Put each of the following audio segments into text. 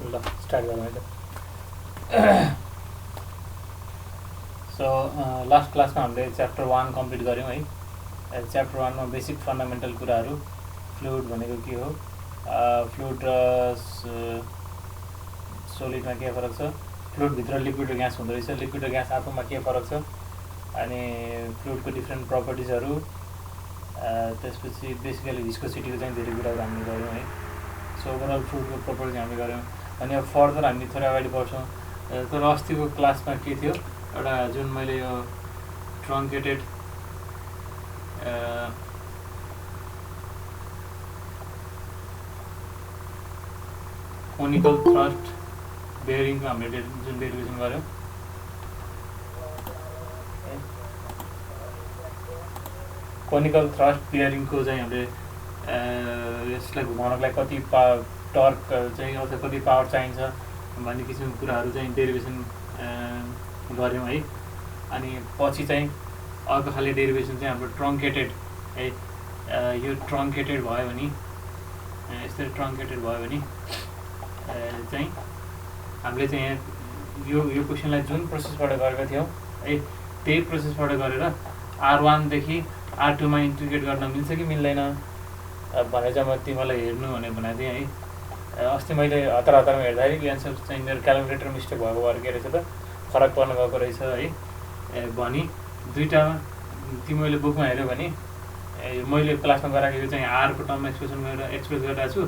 ल स्टार्ट गरौँ है त। सो लास्ट क्लासमा हामीले च्याप्टर 1 कम्प्लिट गऱ्यौँ है। च्याप्टर 1मा बेसिक फन्डामेन्टल कुराहरू, फ्लुइड भनेको के हो, फ्लुइड र सोलिडमा के फरक छ, फ्लुइडभित्र लिक्विड र ग्यास हुँदो रहेछ, लिक्विड र ग्यास आफूमा के फरक छ, अनि फ्लुइडको डिफ्रेन्ट प्रपर्टिजहरू, त्यसपछि बेसिकली भिस्कोसिटीको चाहिँ धेरै कुराहरू हामीले गऱ्यौँ है। सो ओभरअल फ्लुइडको प्रपर्टिज हामीले गऱ्यौँ। अनि अब फर्दर हामी थोरै अगाडि बढ्छौँ। तर अस्तिको क्लासमा के थियो, एउटा जुन मैले यो ट्रङ्केटेड कोनिकल थ्रस्ट बेयरिङको हामीले जुन डेरिभेसन गऱ्यौँ, कोनिकल थ्रस्ट बेयरिङको चाहिँ हामीले यसलाई घुमाउनको लागि कति टर्क चाहिँ अथवा कति पावर चाहिन्छ भन्ने किसिमको कुराहरू चाहिँ डेरिभेसन गऱ्यौँ है। अनि पछि चाहिँ अर्को खाले डेरिभेसन चाहिँ हाम्रो ट्रङ्केटेड है। यो ट्रङ्केटेड भयो भने, यस्तै ट्रङ्केटेड भयो भने चाहिँ हामीले चाहिँ यहाँ यो क्वेसनलाई जुन प्रोसेसबाट गरेका थियौँ है, त्यही प्रोसेसबाट गरेर R1देखि R2मा इन्टिग्रेट गर्न मिल्छ कि मिल्दैन भनेर चाहिँ म तिमीलाई हेर्नु भनेर भनेको थिएँ है। अस्ति मैले हतार हतारमा हेर्दाखेरि एन्सर चाहिँ मेरो क्यालकुलेटर मिस्टेक भएको भएर के रहेछ त फरक पर्न गएको रहेछ है। भनी दुईवटामा तिमीले बुकमा हेऱ्यौ भने मैले क्लासमा गराएको चाहिँ आरको टर्ममा एक्सप्रेस गरिरहेको छु,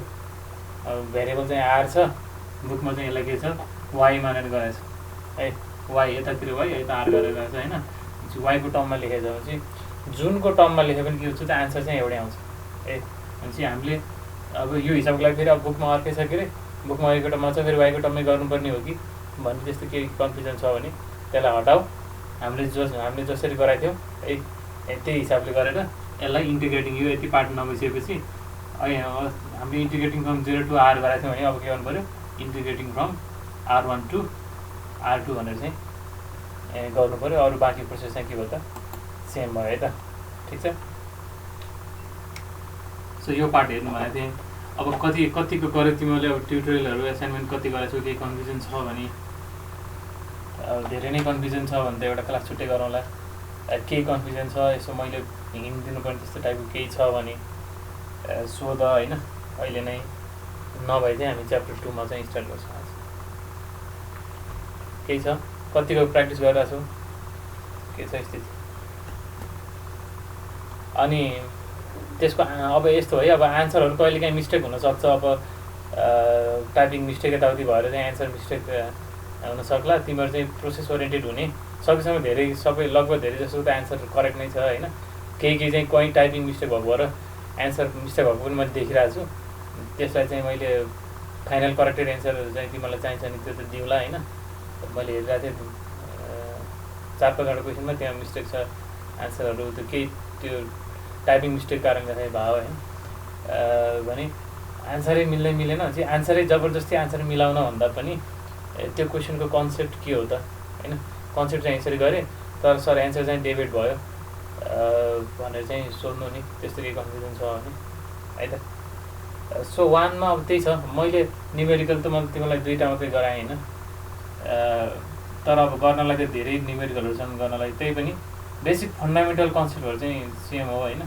भेरिएबल चाहिँ आर छ, बुकमा चाहिँ यसलाई के छ वाइ मानेर गएको छ है। वाइ यतातिर वाइ यता आर गरेर गएको छ होइन। वाइको टर्ममा लेखेको छ भने जुनको टर्ममा लेख्यो भने के हुन्छ त आन्सर चाहिँ एउटै आउँछ है। भनेपछि हामीले अब यो हिसाबको लागि फेरि अब बुकमा अर्कै छ के अरे, बुकमा वाइको टर्ममा छ, फेरि वाइको टर्ममै गर्नुपर्ने हो कि भन्ने त्यस्तो केही कन्फ्युजन छ भने त्यसलाई हटाऊ। हामीले जसरी गराएको थियौँ है त्यही हिसाबले गरेर यसलाई इन्टिग्रेटिङ यो यति पार्ट नभइसकेपछि हामीले इन्टिग्रेटिङ फ्रम 0 to R गराएको थियौँ भने अब के गर्नु पऱ्यो, integrating from R1 to R2 भनेर चाहिँ गर्नु पऱ्यो। अरू बाँकी प्रोसेस चाहिँ के भयो त सेम भयो है त, ठिक छ। सो यो पार्ट हेर्नु भनेको थिएँ। अब कतिको गऱ्यो तिमीहरूले, अब ट्युटोरियलहरू एसाइनमेन्ट कति गरेको छौ, केही कन्फ्युजन छ भने, धेरै नै कन्फ्युजन छ भने त एउटा क्लास छुट्टै गरौँला। केही कन्फ्युजन छ, यसो मैले हिन्ट दिनुपर्ने त्यस्तो टाइपको केही छ भने सोध होइन। अहिले नै नभए चाहिँ हामी च्याप्टर 2मा चाहिँ स्टार्ट गर्छौँ आज। केही छ, कतिको प्र्याक्टिस गरिरहेको छौ, के छ स्थिति? अनि त्यसको अब यस्तो है, अब आन्सरहरू कहिले काहीँ मिस्टेक हुनसक्छ। अब टाइपिङ मिस्टेक यताउति भएर चाहिँ एन्सर मिस्टेक हुनसक्ला। तिमीहरू चाहिँ प्रोसेस ओरिएन्टेड हुने, सकेसम्म धेरै सबै लगभग धेरै जस्तो त एन्सर करेक्ट नै छ होइन। केही चाहिँ कहीँ टाइपिङ मिस्टेक भएको भएर एन्सर मिस्टेक भएको पनि मैले देखिरहेको छु। त्यसलाई चाहिँ मैले फाइनल करेक्टेड एन्सर चाहिँ तिमीलाई चाहिन्छ नि त्यो त दिउँला होइन। मैले हेरिरहेको थिएँ 4-5वटा क्वेसनमा त्यहाँ मिस्टेक छ एन्सरहरू, त्यो केही त्यो टाइपिङ मिस्टेक कारणले चाहिँ भयो होइन। भने एन्सरै मिलेन चाहिँ एन्सरै जबरजस्ती एन्सर मिलाउन भन्दा पनि त्यो क्वेसनको कन्सेप्ट के हो त होइन, कन्सेप्ट चाहिँ यसरी गरेँ तर सर एन्सर चाहिँ डेभिड भयो भनेर चाहिँ सोध्नु नि, त्यस्तो केही कन्फ्युजन छ भने है त। सो 1मा अब त्यही छ, मैले न्युमेरिकल त मैले तिमीलाई 2टा मात्रै गराएँ होइन। तर अब गर्नलाई चाहिँ धेरै न्युमेरिकलहरू छन् गर्नलाई, त्यही पनि बेसिक फन्डामेन्टल कन्सेप्टहरू चाहिँ सेम हो होइन।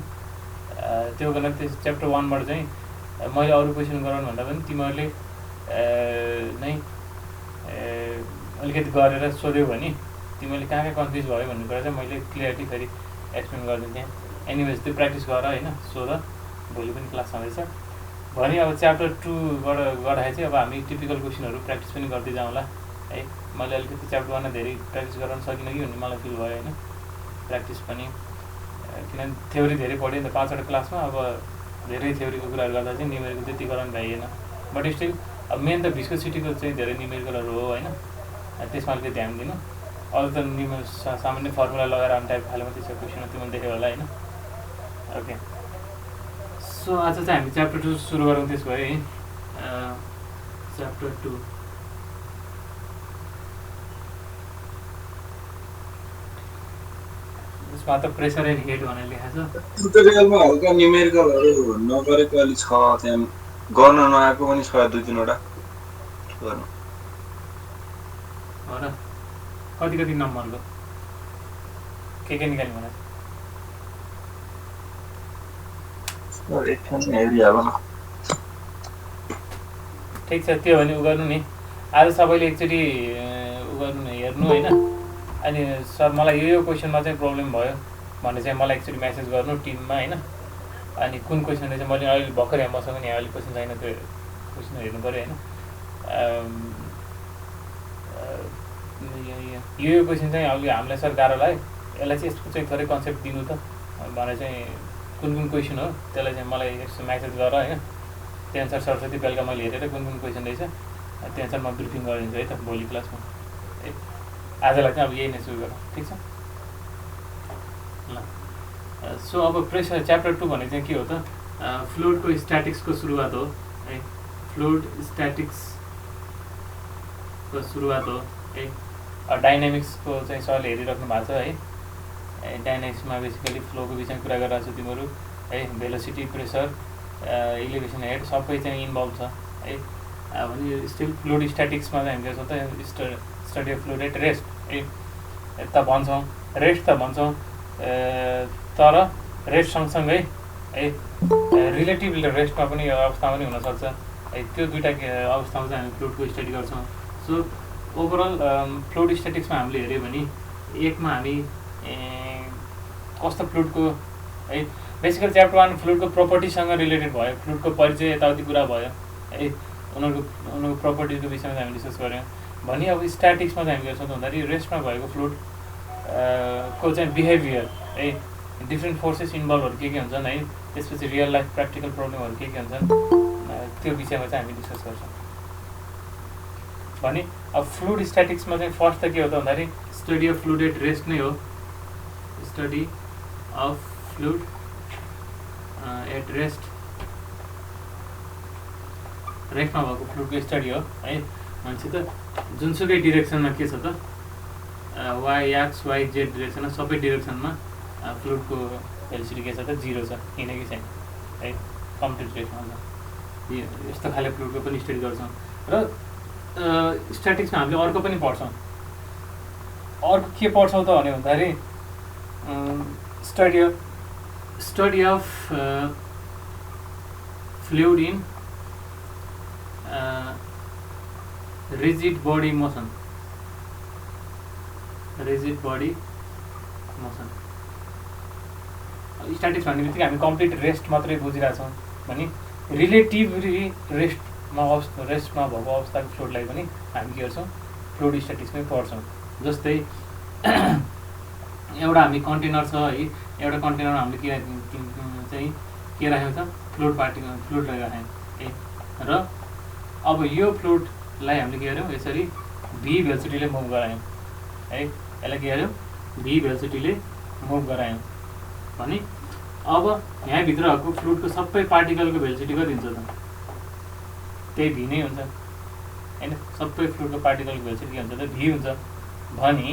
त्यो गर्न त्यो च्याप्टर 1बाट चाहिँ मैले अरू क्वेसन गराउनु भन्दा पनि तिमीहरूले नै अलिकति गरेर सोध्यौ भने तिमीले कहाँ कन्फ्युज भयो भन्ने कुरा चाहिँ मैले क्लियरली फेरि एक्सप्लेन गरिदिन्थेँ। एनिवेज त्यो प्र्याक्टिस गर होइन, सोध, भोलि पनि क्लास छँदैछ भने। अब च्याप्टर 2बाट गर्दाखेरि चाहिँ अब हामी टिपिकल क्वेसनहरू प्र्याक्टिस पनि गर्दै जाउँला है। मैले अलिकति च्याप्टर 1मा धेरै प्र्याक्टिस गराउन सकिनँ कि भन्ने मलाई फिल भयो होइन। प्र्याक्टिस पनि किनभने थ्योरी धेरै पढ्यो नि त 5वटा क्लासमा, अब धेरै थ्योरीको कुराहरू गर्दा चाहिँ न्युमेरिकल त्यति गराउनु भइएन। बट स्टिल अब मेन त भिस्कोसिटीको चाहिँ धेरै न्युमेरिकलहरू हो होइन, त्यसमा अलिकति ध्यान दिनु। अरू त सामान्य फर्मुला लगाएर आउने टाइप खाले मात्रै छ क्वेसन, त्यो मैले देखेँ होला होइन। ओके, सो आज चाहिँ हामी च्याप्टर 2 सुरु गरौँ। त्यसो भए च्याप्टर 2 यसमा त प्रेसर एन्ड हेड भनेर लेखाएको छ। ट्युटोरियलमा हल्का न्युमेरिकलहरू नगरेको अलि छ, त्यहाँ गर्न नआएको पनि छ 2-3वटा। गर्नु हो र कति कति नम्बरको के निकाल्नु मलाई सर एकछिन हेरिहालौँ न ठिक छ त्यो भने उ गर्नु नि आज सबैले एकचोटि उ गर्नु न हेर्नु होइन अनि सर मलाई यो क्वेसनमा चाहिँ प्रब्लम भयो भने चाहिँ मलाई एकचोटि मेसेज गर्नु टिममा होइन अनि कुन क्वेसन चाहिँ मैले अहिले भर्खर यहाँ मसँग नि अहिले क्वेसन छैन त्यो क्वेसन हेर्नु पऱ्यो होइन यो क्वेसन चाहिँ अहिले हामीलाई सर गाह्रो लाग्यो यसलाई चाहिँ यसको चाहिँ थोरै कन्सेप्ट दिनु त भने चाहिँ कुन क्वेसन हो त्यसलाई चाहिँ मलाई यसो म्यासेज गर होइन त्यही अनुसार सरस्वती बेलुका मैले हेरेर कुन क्वेसन रहेछ त्यही अनुसार म ब्रिफिङ गरिदिन्छु है त भोलि क्लासमा है आजलाई चाहिँ अब यही नै सुरु गरौँ ठिक छ ल सो अब प्रेसर च्याप्टर 2 भने चाहिँ के हो त फ्लुइडको स्ट्याटिक्सको सुरुवात हो है फ्लुइड स्ट्याटिक्सको सुरुवात हो है डाइनामिक्सको चाहिँ सरले हेरिराख्नु भएको छ है डाइनामिक्समा बेसिकली फ्लोको विषयमा कुरा गरिरहेको छ तिमीहरू है भेलोसिटी प्रेसर इलिभेसन हेड सबै चाहिँ इन्भल्भ छ है भने स्टिल फ्लुइड स्ट्याटिक्समा चाहिँ हामी के छ त study of fluid at rest है त भन्छौँ रेस्ट त भन्छौँ तर रेस्ट सँगसँगै है रिलेटिभ रेस्टमा पनि अवस्थामा पनि हुनसक्छ है त्यो दुईवटा अवस्थामा चाहिँ हामी फ्लुइडको स्टडी गर्छौँ सो ओभरअल फ्लुइड स्ट्याटिक्समा हामीले हेऱ्यो भने एकमा हामी कस्तो फ्लुइडको है बेसिकली च्याप्टर 1 फ्लुइडको प्रोपर्टीसँग रिलेटेड भयो फ्लुइडको परिचय यताउति कुरा भयो है उनीहरूको प्रोपर्टीको विषयमा चाहिँ हामी डिस्कस गऱ्यौँ भने अब स्ट्याटिक्समा चाहिँ हामी गर्छौँ भन्दाखेरि रेस्टमा भएको फ्लुइड को चाहिँ बिहेभियर है डिफ्रेन्ट फोर्सेस इन्भल्भहरू के हुन्छन् है त्यसपछि रियल लाइफ प्र्याक्टिकल प्रब्लमहरू के हुन्छन् त्यो विषयमा चाहिँ हामी डिस्कस गर्छौँ भने अब फ्लुइड स्ट्याटिक्समा चाहिँ फर्स्ट त के हो त भन्दाखेरि study of fluid at rest नै हो स्टडी अफ फ्लुइड एट रेस्टमा भएको फ्लुइडको स्टडी हो है भनेपछि त जुनसुकै डिरेक्सनमा के छ त वाइ एक्स वाइ जेड डिरेक्सनमा सबै डिरेक्सनमा फ्लुइडको भेलोसिटी के छ त 0 छ किनकि छैन है कम्प्लिट रेस्टमा छ यस्तो खाले फ्लुइडको पनि स्टडी गर्छौँ र स्ट्याटिक्समा हामीले अर्को पनि पढ्छौँ अर्को के पढ्छौँ त भने भन्दाखेरि study of fluid in rigid body motion statics भन्ने बित्तिकै हामी कम्प्लिट रेस्ट मात्रै बुझिरहेछौँ भने रिलेटिभली रेस्टमा भएको अवस्थाको फ्लुइडलाई पनि हामी के गर्छौँ फ्लुइड स्ट्याटिक्समै पढ्छौँ जस्तै एउटा हामी कन्टेनर छ है एउटा कन्टेनरमा हामीले चाहिँ के राख्यौँ त फ्लुइड राख्यौँ है र अब यो फ्लुइडलाई हामीले के गर्यौँ यसरी भी भेलोसिटीले मुभ गरायौँ है यसलाई के गर्यौँ भी भेलोसिटीले मुभ गरायौँ भने अब यहाँभित्रको फ्लुइडको सबै पार्टिकलको भेलोसिटी कति हुन्छ त त्यही भी नै हुन्छ होइन सबै फ्लुइडको पार्टिकलको भेलोसिटी के हुन्छ त भी हुन्छ भने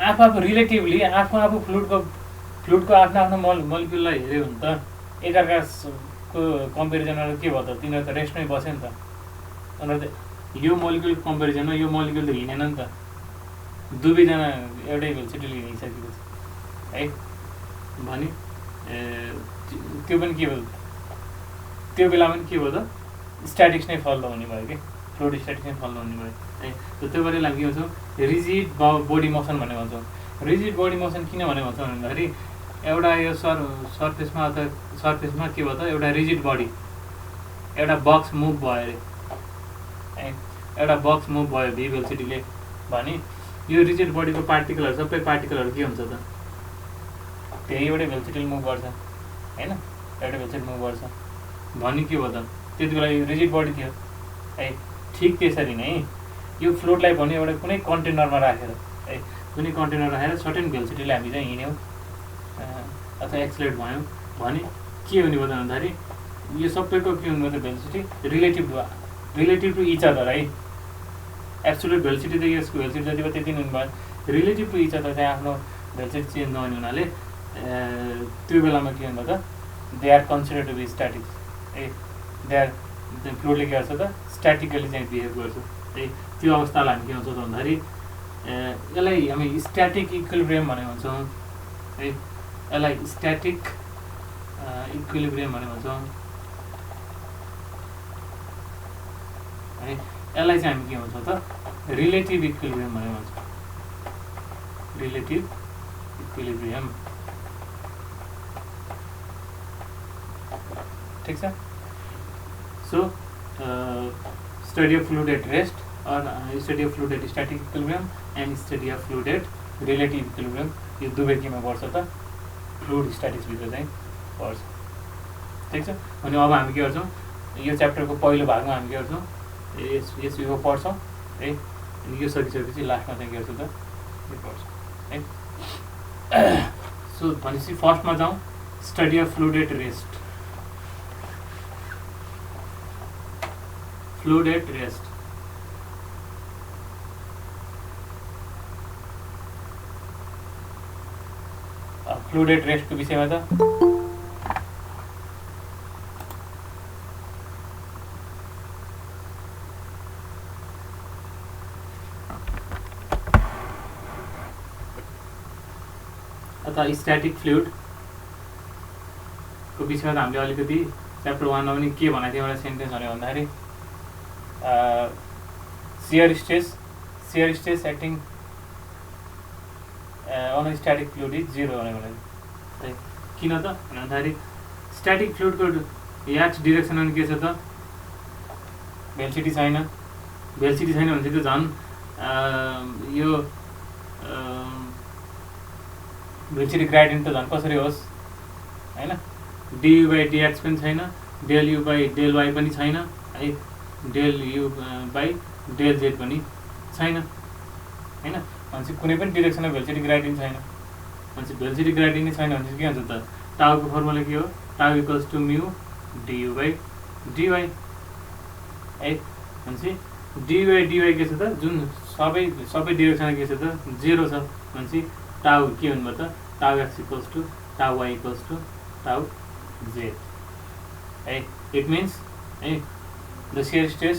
आफू रिलेटिभली आफू फ्लुइडको आफ्नो मोलिक्युललाई हेऱ्यो भने त एकअर्काको कम्पेरिजनमा के भयो त तिनीहरू त रेस्टमै बस्यो नि त उनीहरू त यो मोलिक्युलको कम्पेरिजनमा यो मोलिक्युल त हिँडेन नि त दुवैजना एउटै भेलोसिटीले हिँडिसकेपछि है भने त्यो पनि के भयो त्यो बेलामा पनि के भयो त स्ट्याटिक्स नै फलो हुने भयो कि फ्लुइड स्ट्याटिक्स नै फलो हुने भयो है त्यो बेला हामी के भन्छौँ रिजिड बडी मोसन भन्ने भन्छौँ रिजिड बडी मोसन किन भने भन्छौँ भन्दाखेरि एउटा यो सर्फेसमा अथवा सर्फेसमा के भयो त एउटा रिजिड बडी एउटा बक्स मुभ भयो अरे है एउटा बक्स मुभ भयो भी भेलोसिटीले भने यो रिजिड बडीको पार्टिकलहरू सबै पार्टिकलहरू के हुन्छ त त्यही एउटै भेलोसिटीले मुभ गर्छ होइन एउटै भेलोसिटी मुभ गर्छ भने के भयो त त्यति बेला यो रिजिड बडी थियो है ठिक त्यसरी नै यो फ्लुइडलाई भने एउटा कुनै कन्टेनरमा राखेर है कुनै कन्टेनर राखेर सर्टेन भेलोसिटीले हामी चाहिँ हिँड्यौँ अथवा एक्सलेट भयौँ भने के हुने भयो त भन्दाखेरि यो सबैको के हुने भयो त velocity relative to each other है एब्सोल्युट भेलोसिटी त यसको भेलोसिटी जति भयो त्यति हुने भयो रिलेटिभ टु इच अदर चाहिँ आफ्नो भेलोसिटी चेन्ज नहुने हुनाले त्यो बेलामा के हुने भयो त they are consider to be statics है दे आर चाहिँ फ्लुइडले के गर्छ त स्ट्याटिकली चाहिँ बिहेभ गर्छ है। त्यो अवस्थालाई हामी के भन्छौँ त भन्दाखेरि यसलाई हामी स्ट्याटिक इक्विलिब्रियम भनेको भन्छौँ है। यसलाई स्ट्याटिक इक्विलिब्रियम भनेको भन्छौँ है। यसलाई चाहिँ हामी के भन्छौँ त रिलेटिभ इक्विलिब्रियम भनेको भन्छौँ, रिलेटिभ इक्विलिब्रियम। ठिक छ। So study of fluid at rest और study of fluid at static equilibrium and study of fluid at relative equilibrium, यो दुवै केमा पर्छ त फ्लुइड स्ट्याटिक्सभित्र चाहिँ पर्छ। ठिक छ। अनि अब हामी के गर्छौँ यो च्याप्टरको पहिलो भागमा हामी के गर्छौँ यस यो पढ्छौँ है। अनि यो सकिसकेपछि लास्टमा चाहिँ के गर्छौँ त यो पढ्छौँ है। सो भनेपछि फर्स्टमा जाउँ study of fluid at rest. Fluid at rest fluid at रेस्टको विषयमा त अथवा स्ट्याटिक फ्लुइडको विषयमा त हामीले अलिकति च्याप्टर 1मा पनि के भनेको थियो एउटा सेन्टेन्स भन्यो भन्दाखेरि shear stress acting on a static fluid is 0 भनेको है। किन त भन्दाखेरि स्ट्याटिक फ्लुइडको एक्स डिरेक्सन अनि के छ त भेलोसिटी छैन। भेलोसिटी छैन भने चाहिँ झन् यो भेलोसिटी ग्रेडियन्ट त झन् कसरी होस् हैन। du by dx पनि छैन, del u by del y पनि छैन है, del u by del z पनि छैन हैन। भनेपछि कुनै पनि डिरेक्सनमा भेलोसिटी ग्रेडियन्ट छैन। भनेपछि भेलोसिटी ग्रेडियन्ट छैन भने के हुन्छ त टाउको फर्मुला के हो tau equals to mu du by dy है। भनेपछि dy by dy के छ त जुन सबै डिरेक्सनमा के छ त 0 छ। भनेपछि टाउ के हुनुभयो त टाउ x इक्वल्स टु टाउ y इक्वल्स टु टाउ z है। इट मिन्स है the shear stress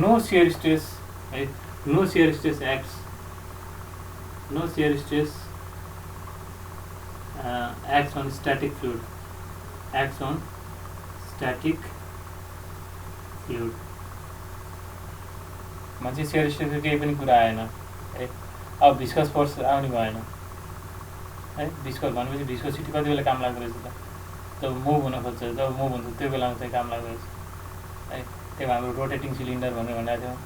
no shear stress है, no shear stress acts acts on static fluid, acts on static fluid। मान्छे shear stress केही पनि कुरा आएन है। अब भिस्कस फोर्स आउने भएन है। भिस्कस भनेपछि भिस्कोसिटी कति बेला काम लाग्दो रहेछ त जब मुभ हुन खोज्छ, जब मुभ हुन्छ त्यो बेलामा चाहिँ काम लाग्दो रहेछ है। त्यहाँ हाम्रो रोटेटिङ सिलिन्डर भनेर भनेको थियौँ।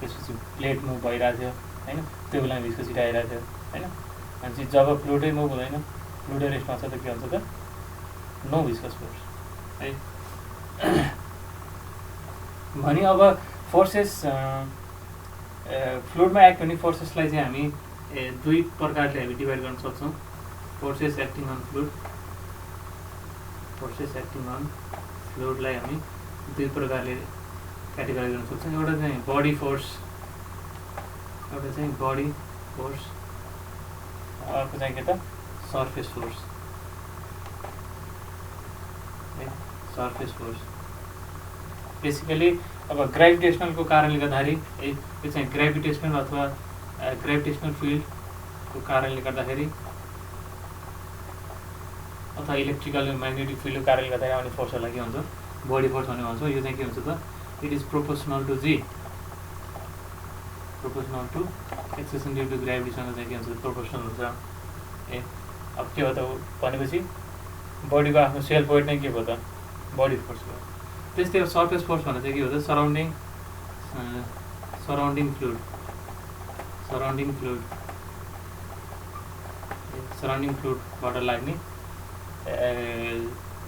त्यसपछि प्लेट मुभ भइरहेको थियो होइन, त्यो बेलामा भिस्कोसिटी आइरहेको थियो होइन। भनेपछि जब फ्लुइडै मुभ हुँदैन, फ्लुइडै रेस्टमा छ त के हुन्छ त नो भिस्कस फोर्स है। भने अब फोर्सेस फ्लुइडमा एक्ट हुने फोर्सेसलाई चाहिँ हामी दुई प्रकारले हामी डिभाइड गर्न सक्छौँ। Forces acting on fluid, forces acting on फ्लुइडलाई हामी दुई प्रकारले क्याटेगोराइज गर्न सक्छौँ। एउटा चाहिँ बडी फोर्स, एउटा चाहिँ बडी फोर्स, अर्को चाहिँ के त सर्फेस फोर्स है। सर्फेस फोर्स बेसिकली अब ग्रेभिटेसनलको कारणले गर्दाखेरि यो चाहिँ ग्रेभिटेसनल अथवा ग्रेभिटेसनल फिल्डको कारणले गर्दाखेरि अथवा इलेक्ट्रिकल म्याग्नेटिक फिल्डको कारणले गर्दाखेरि आउने फोर्सहरूलाई के हुन्छ बडी फोर्स भन्ने भन्छौँ। यो चाहिँ के हुन्छ त it is proportional to g, proportional to acceleration due to ग्रेभिटीसँग चाहिँ के हुन्छ प्रोपोर्सनल हुन्छ ए। अब के हो त भनेपछि बडीको आफ्नो सेल्फ वेट नै के भयो त बडी फोर्स भयो। त्यस्तै अब सर्फेस फोर्स भनेर चाहिँ के हो त सराउन्डिङ फ्लुइडबाट लाग्ने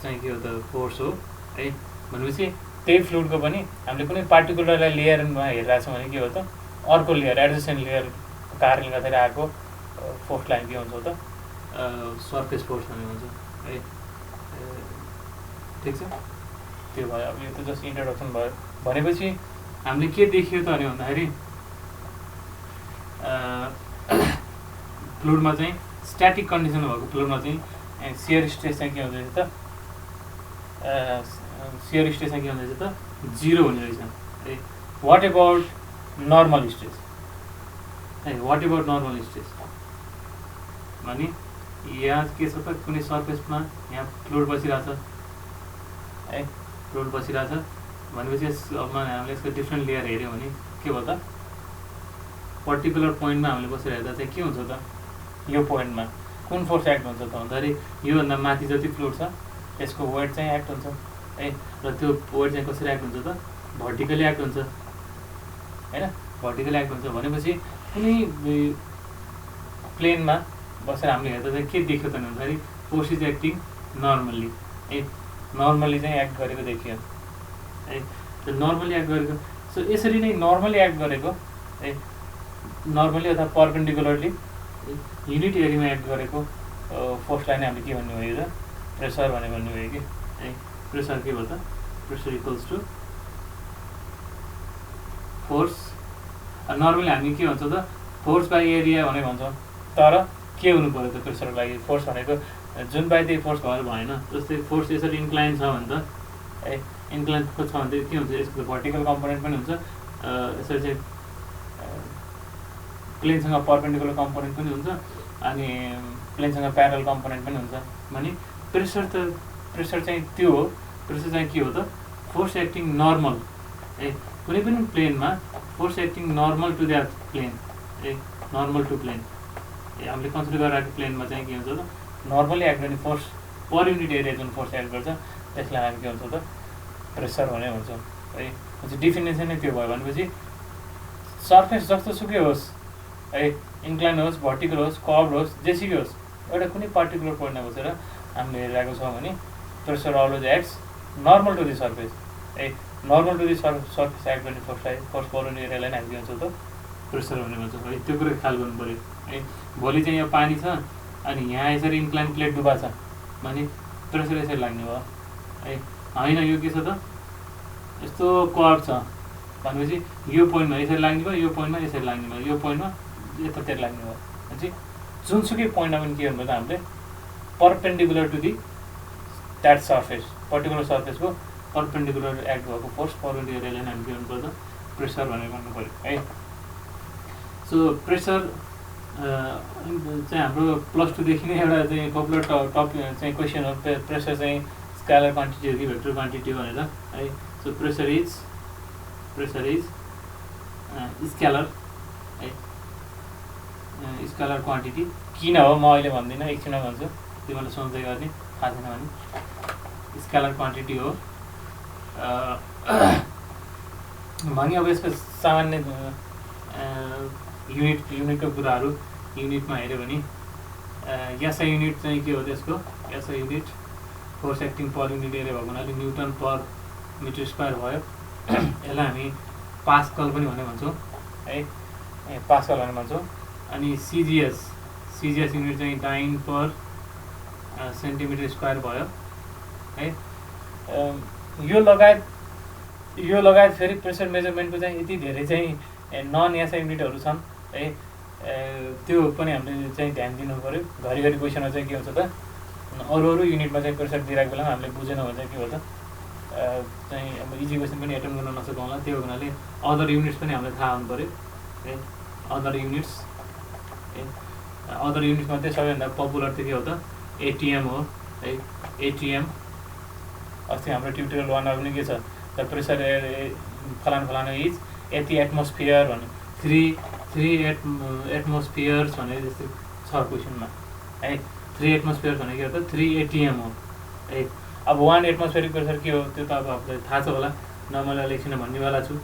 चाहिँ के हो त फोर्स हो है। भनेपछि त्यही फ्लुइडको पनि हामीले कुनै पार्टिकुलरलाई लेयरमा हेरिरहेको छौँ भने के हो त अर्को लेयर एडजसेन्ट लेयरको कारणले गर्दाखेरि आएको फोर्सलाई के हुन्छ त सर्फेस फोर्स भन्ने हुन्छ है। ठिक छ, त्यो भयो। अब यो त जस्ट इन्ट्रोडक्सन भयो। भनेपछि हामीले के देखियो त भन्दाखेरि फ्लुइडमा चाहिँ स्ट्याटिक कन्डिसन भएको फ्लुइडमा चाहिँ सियर स्ट्रेस चाहिँ के हुँदैछ त सियर स्ट्रेस चाहिँ के हुँदैछ त 0 हुने रहेछ है। वाट एबाउट नर्मल स्ट्रेस है, वाट एबाउट नर्मल स्ट्रेस भने यहाँ के छ त, कुनै सर्फेसमा यहाँ फ्लुइड बसिरहेछ है, फ्लुइड बसिरहेछ भनेपछि हामीले यसको डिफ्रेन्ट लेयर हेऱ्यौँ भने के भयो त, पर्टिकुलर पोइन्टमा हामीले बसेर हेर्दा चाहिँ के हुन्छ त, यो पोइन्टमा कुन फोर्स एक्ट हुन्छ त भन्दाखेरि योभन्दा माथि जति फ्लुइड छ यसको वेट चाहिँ एक्ट हुन्छ है, र त्यो वेट चाहिँ कसरी एक्ट हुन्छ त, भर्टिकली एक्ट हुन्छ होइन, भर्टिकली एक्ट हुन्छ भनेपछि कुनै प्लेनमा बसेर हामीले हेर्दा चाहिँ के देख्यो त भन्दाखेरि फोर्स इज एक्टिङ नर्मल्ली है, नर्मल्ली चाहिँ एक्ट गरेको देखियो है, त्यो नर्मल्ली एक्ट गरेको। सो यसरी नै नर्मल्ली एक्ट गरेको है, नर्मल्ली अथवा पर्पेन्डिकुलरली युनिट एरियामा एक्ट गरेको फोर्सलाई नै हामीले के भन्ने भयो त, प्रेसर भनेर भन्ने भयो कि है। प्रेसर के भयो त, pressure equals to force. Normally हामी के भन्छौँ त, फोर्स बाई एरिया भनेर भन्छौँ, तर के हुनु पऱ्यो त प्रेसरको लागि, फोर्स भनेको जुन बाई त्यही फोर्स भएर भएन। जस्तै फोर्स यसरी इन्क्लाइन छ भने त है, इन्क्लाइन छ भने के हुन्छ, यसको भर्टिकल कम्पोनेन्ट पनि हुन्छ, यसरी चाहिँ प्लेनसँग पर्पेन्डिकुलर कम्पोनेन्ट पनि हुन्छ, अनि प्लेनसँग प्यारल कम्पोनेन्ट पनि हुन्छ भने प्रेसर चाहिँ त्यो हो। प्रेसर चाहिँ के हो त, फोर्स एक्टिङ नर्मल है, कुनै पनि प्लेनमा force acting normal to that plane है, नर्मल टु प्लेन। हामीले कन्सिडर गरिरहेको प्लेनमा चाहिँ के हुन्छ त, नर्मली एक्ट गर्ने फोर्स पर युनिट एरिया जुन फोर्स एक्ट गर्छ त्यसलाई हामी के भन्छौँ त, प्रेसर भनेर भन्छौँ है। डिफिनेसन नै त्यो भयो भनेपछि सर्फेस जस्तो सुकै होस् है, इन्क्लाइन होस्, भर्टिकल होस्, कर्भ होस्, जेसुकै होस्, एउटा कुनै पर्टिकुलर पोइन्टमा बसेर हामीले हेरिरहेको छौँ भने pressure always acts normal to the surface है, normal to the surface act गर्ने फोर्सलाई, फोर्स पर युनिट एरियालाई नै हामी के भन्छौँ त, प्रेसर भनेर भन्छौँ है। त्यो कुरो ख्याल गर्नु पऱ्यो है। भोलि चाहिँ यो पानी छ अनि यहाँ यसरी इन्क्लाइन प्लेट डुबा छ भने प्रेसर यसरी लाग्ने भयो है, होइन यो के छ त, यस्तो कर्भ छ भनेपछि यो पोइन्टमा यसरी लाग्ने भयो, यो पोइन्टमा यसरी लाग्ने भयो, यो पोइन्टमा यतातिर लाग्ने भयो भनेपछि जुनसुकै पोइन्टमा पनि के भन्नु त, हामीले perpendicular to the that surface, पर्टिकुलर सर्फेसको पर्पेन्डिकुलर एक्ट भएको फोर्स पर युनिट एरियालाई हामी के भन्नुपर्छ, प्रेसर भनेर भन्नु पऱ्यो है। सो प्रेसर चाहिँ हाम्रो +2 देखि नै एउटा चाहिँ पपुलर टपिक चाहिँ क्वेसन हो, प्रेसर चाहिँ स्केलर क्वान्टिटी हो कि भेक्टर क्वान्टिटी हो भनेर है। सो प्रेसर इज स्केलर है, स्केलर क्वान्टिटी किन हो म अहिले भन्दिनँ, एकछिनमा भन्छु, तिमीलाई सोच्दै गर्ने, थाहा छैन भने स्केलर क्वान्टिटी हो भने अब यसको सामान्य युनिटको कुराहरू युनिटमा हेऱ्यो भने एसआई युनिट चाहिँ के हो त्यसको, एसआई युनिट फोर्स एक्टिङ पर युनिट एरिया भएको हुनाले न्युटन पर मिटर स्क्वायर भयो। यसलाई हामी पास्कल पनि भनेर भन्छौँ है, पास्कल भनेर भन्छौँ। अनि सिजिएस युनिट चाहिँ डाइन पर सेन्टिमिटर स्क्वायर भयो है। यो लगायत फेरि प्रेसर मेजरमेन्टको चाहिँ यति धेरै चाहिँ नन एसआई युनिटहरू छन् है, त्यो पनि हामीले चाहिँ ध्यान दिनु पऱ्यो। घरिघरि क्वेसनमा चाहिँ के हुन्छ त, अरू युनिटमा चाहिँ प्रेसर दिइरहेको बेलामा हामीले बुझेनौँ भने चाहिँ के हो त, चाहिँ अब इजी क्वेसन पनि एटेम्प गर्न नसकौँला। त्यो हुनाले अदर युनिट्स पनि हामीलाई थाहा हुनु पऱ्यो है। अदर युनिट्समा चाहिँ सबैभन्दा पपुलर चाहिँ के हो त, एटिएम हो है। एटिएम अस्ति हाम्रो ट्युटोरियल 1 पनि के छ, द प्रेसर फलाना इज यति एटमोस्फियर भने 3 एटमोस्फियर्स भनेर जस्तै छ क्वेसनमा है। 3 एटमोस्फियर्स भनेको के हो त, 3 एटिएम हो है। अब 1 एटमोस्फेरिक प्रेसर के हो त्यो त अब आपलाई थाहा छ होला, नर्मल एकछिन भन्नेवाला छु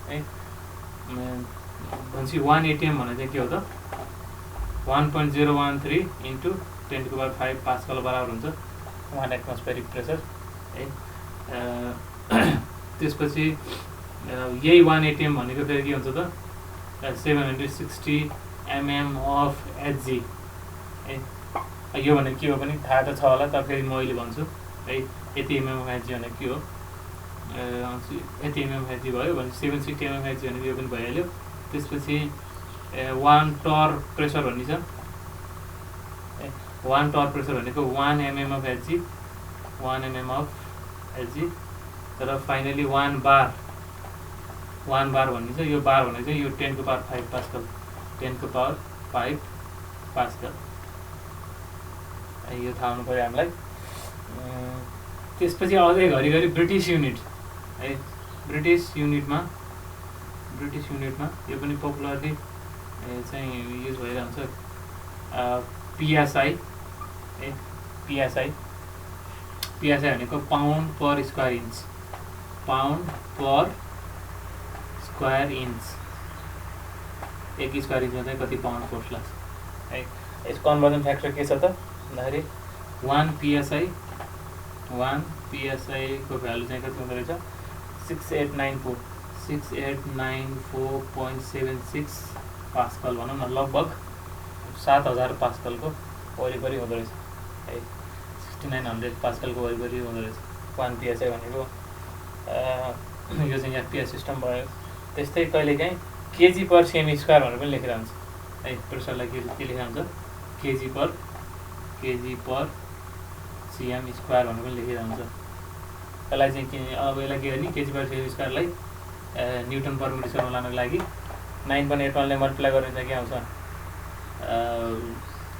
है। भनेपछि 1 एटिएम भने चाहिँ के हो त, 1.013 × 10⁵ पास्कल बराबर हुन्छ 1 एटमोस्फेरिक प्रेसर है। त्यसपछि यही 1 एटिएम भनेको फेरि के हुन्छ त, 760 mm अफ Hg है। यो भनेको के हो पनि थाहा त छ होला, तर फेरि म अहिले भन्छु है। यति mm अफ Hg भनेको के हो, यति mm अफ Hg भयो भने 760 mm Hg भनेको यो पनि भइहाल्यो। त्यसपछि 1 टर्क प्रेसर भन्ने छ, 1 टर्क प्रेसर भनेको 1 mm of Hg, 1 mm of Hg र फाइनली 1 बार भन्ने चाहिँ यो बार भने चाहिँ यो 10 को पावर 5 पास्कल 10 को पावर 5 पास्कल यो थाहा हुनु पर्यो हामीलाई। त्यसपछि अझै घरिघरि ब्रिटिस युनिट है, ब्रिटिस युनिटमा यो पनि पपुलरली चाहिँ युज भइरहन्छ पिएसआई है। पिएसआई भनेको पाउन्ड पर स्क्वायर इन्च, एक स्क्वायर इन्चमा चाहिँ कति पाउन्ड फोर्स लाग्छ है। यसको कन्भर्जन फ्याक्टर के छ त भन्दाखेरि 1 PSI को भ्यालु चाहिँ कति हुँदो रहेछ 6894.76 पास्कल भनौँ न, लगभग 7000 पास्कलको वरिपरि हुँदो रहेछ है। 6900 पास्कलको वरिपरि हुँदो रहेछ 1 PSI भनेको। यो चाहिँ FPS सिस्टम भयो। त्यस्तै कहिलेकाहीँ केजी पर सेमी स्क्वायर भनेर पनि लेखिरहन्छ है। प्रेसरलाई के लेखिरहन्छ केजी पर सिएम स्क्वायर भनेर पनि लेखिरहन्छ। यसलाई चाहिँ अब यसलाई के गर्ने केजी पर सेमी स्क्वायरलाई न्युटन पर मिटरसम्म लानको लागि 9.81ले मल्टिप्लाई गरेर चाहिँ के आउँछ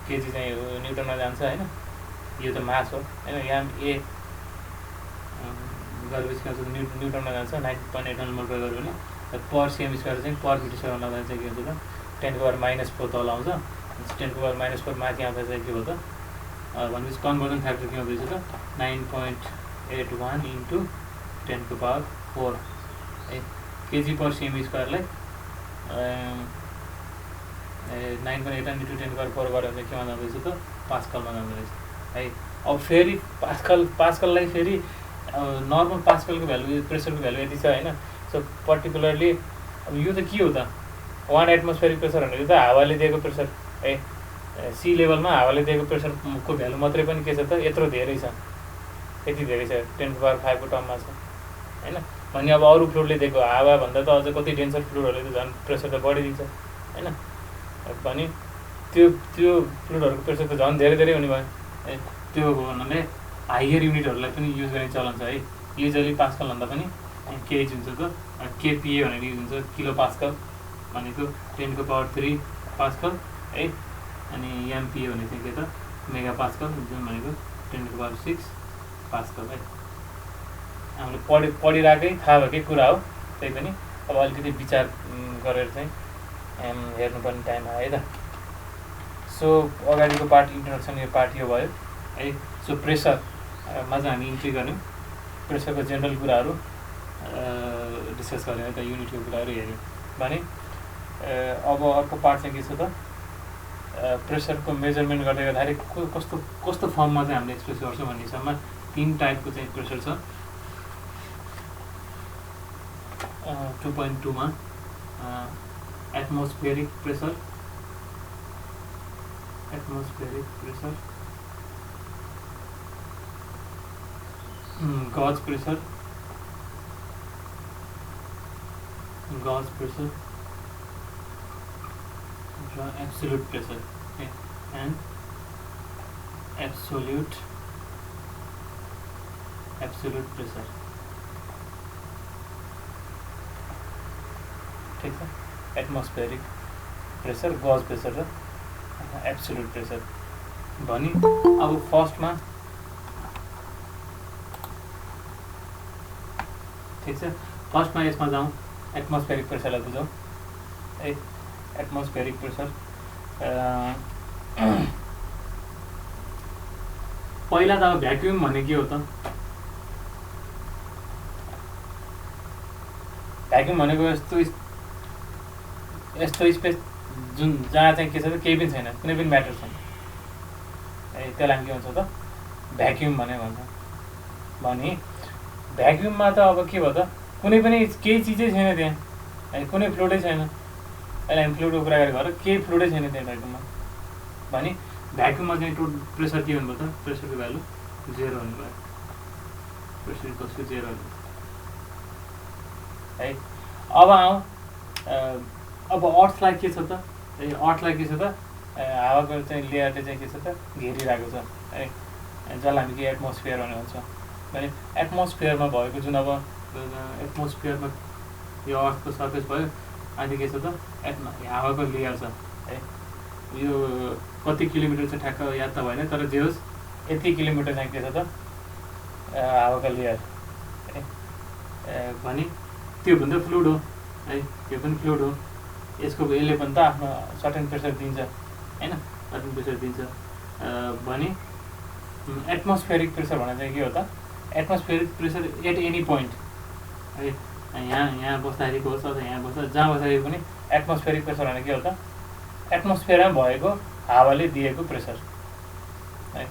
केजी चाहिँ न्युटनमा जान्छ होइन। यो त मास हो होइन, यहाँ ए गरेपछि के आउँछ न्युटनमा जान्छ। 9.81 मल्टिप्लाई गऱ्यो भने पर सेमी स्क्वायर चाहिँ पर मिटरसम्म लाँदा चाहिँ के हुन्छ त 10 को पावर -4 तल आउँछ। 10 को पावर -4 माथि आउँदा चाहिँ के हो त भनेपछि कन्भर्जन फ्याक्टर के हुँदैछ त 9.81 इन्टु 10 को पावर 4 है। केजी पर सेमी स्क्वायरलाई 9.81 इन्टु 10 को पावर 4 गरेर चाहिँ केमा जाँदैछ त पास्कलमा जाँदो रहेछ है। अब फेरि पास्कललाई फेरि नर्मल पास्कलको भ्यालु प्रेसरको भ्यालु यति छ होइन। सो पर्टिकुलरली अब यो त के हो त 1 एटमोस्फेरिक प्रेसर भनेको त हावाले दिएको प्रेसर है। सी लेभलमा हावाले दिएको प्रेसरको भ्यालु मात्रै पनि के छ त यत्रो धेरै छ, यति धेरै छ 10 को पावर 5 को टर्ममा छ होइन। भने अब अरू फ्लुइडले दिएको हावाभन्दा त अझ कति डेन्सर फ्लुइडहरूले त झन् प्रेसर त बढिदिन्छ होइन। भने त्यो फ्लुइडहरूको प्रेसर त झन् धेरै हुने भयो है। त्यो हुनाले हायर युनिटहरूलाई पनि युज गर्ने चलन छ है। युजली पास्कलभन्दा पनि के युज हुन्छ त केपिए भनेर युज हुन्छ, किलो पास्कल भनेको 10 को पावर 3 पास्कल है। अनि एमपिए भने चाहिँ के त मेगा पास्कल जुन भनेको 10 को पावर 6 पास्कल है। हामीले पढिरहेकै थाहा भएकै कुरा हो, त्यही पनि अब अलिकति विचार गरेर चाहिँ हेर्नुपर्ने टाइम आयो है त। सो अगाडिको पार्ट इन्ट्रोडक्सन यो पार्ट यो भयो है। सो प्रेसरमा चाहिँ हामी इन्ट्री गऱ्यौँ, प्रेसरको जेनरल कुराहरू डिस्कस गऱ्यौँ है त, युनिटको कुराहरू हेऱ्यौँ भने अब अर्को पार्ट चाहिँ के छ त प्रेसरको मेजरमेन्ट गर्दै गर्दाखेरि कस्तो फर्ममा चाहिँ हामीले एक्सप्रेस गर्छौँ भन्ने हिसाबमा 3 टाइपको चाहिँ प्रेसर छ। 2.2 मा एटमोस्फेरिक प्रेसर, गज प्रेसर र absolute pressure and absolute pressure ठिक छ। एटमोस्फेरिक प्रेसर, गज प्रेसर र एब्सोल्युट प्रेसर भनी अब फर्स्टमा ठिक छ। फर्स्टमा यसमा जाउँ, एटमोस्फेरिक प्रेसरलाई बुझौँ है। एटमोस्फेरिक प्रेसर पहिला त अब भ्याक्युम भने के हो त? भ्याक्युम भनेको यस्तो स्पेस जुन जहाँ चाहिँ के छ त केही पनि छैन, कुनै पनि म्याटर छैन है। त्यसलाई के भन्छ त भ्याक्युम भने भने भ्याक्युममा त अब के भयो त कुनै पनि केही चिजै छैन त्यहाँ है, कुनै फ्लुइडै छैन। अहिले हामी फ्लुइडको कुरा गरेको भएर केही फ्लुइडै छैन त्यहाँ भ्याक्युममा। भने भ्याक्युममा चाहिँ टोटल प्रेसर के हुनुभयो त प्रेसरको भ्यालु 0 हुनुभयो, प्रेसर इक्वल्स टु 0 है। अब आउँ अब अर्थलाई के छ त अर्थलाई के छ त हावाको चाहिँ लेयरले चाहिँ के छ त घेरिरहेको छ है, जसलाई हामी के एटमोस्फियर भनेर भन्छौँ भने एटमोस्फियरमा भएको जुन अब एटमोस्फियरमा यो अर्थको सर्फेस भयो अनि के छ त हावाको लेयर छ है यो कति किलोमिटर चाहिँ ठ्याक्क याद त भएन तर जे होस् यति किलोमिटर चाहिँ के छ त हावाको लेयर भने त्योभन्दा फ्लुइड हो है त्यो पनि फ्लुइड हो यसको यसले पनि त आफ्नो सर्टेन प्रेसर दिन्छ होइन सर्टेन प्रेसर दिन्छ भने एटमोस्फेरिक प्रेसर भनेर चाहिँ के हो त atmospheric pressure at any point है यहाँ बस्दाखेरि होस् अथवा यहाँ बस्दा जहाँ बस्दाखेरि पनि एटमोस्फेरिक प्रेसर भनेर के हो त एटमोस्फियरमा भएको हावाले दिएको प्रेसर है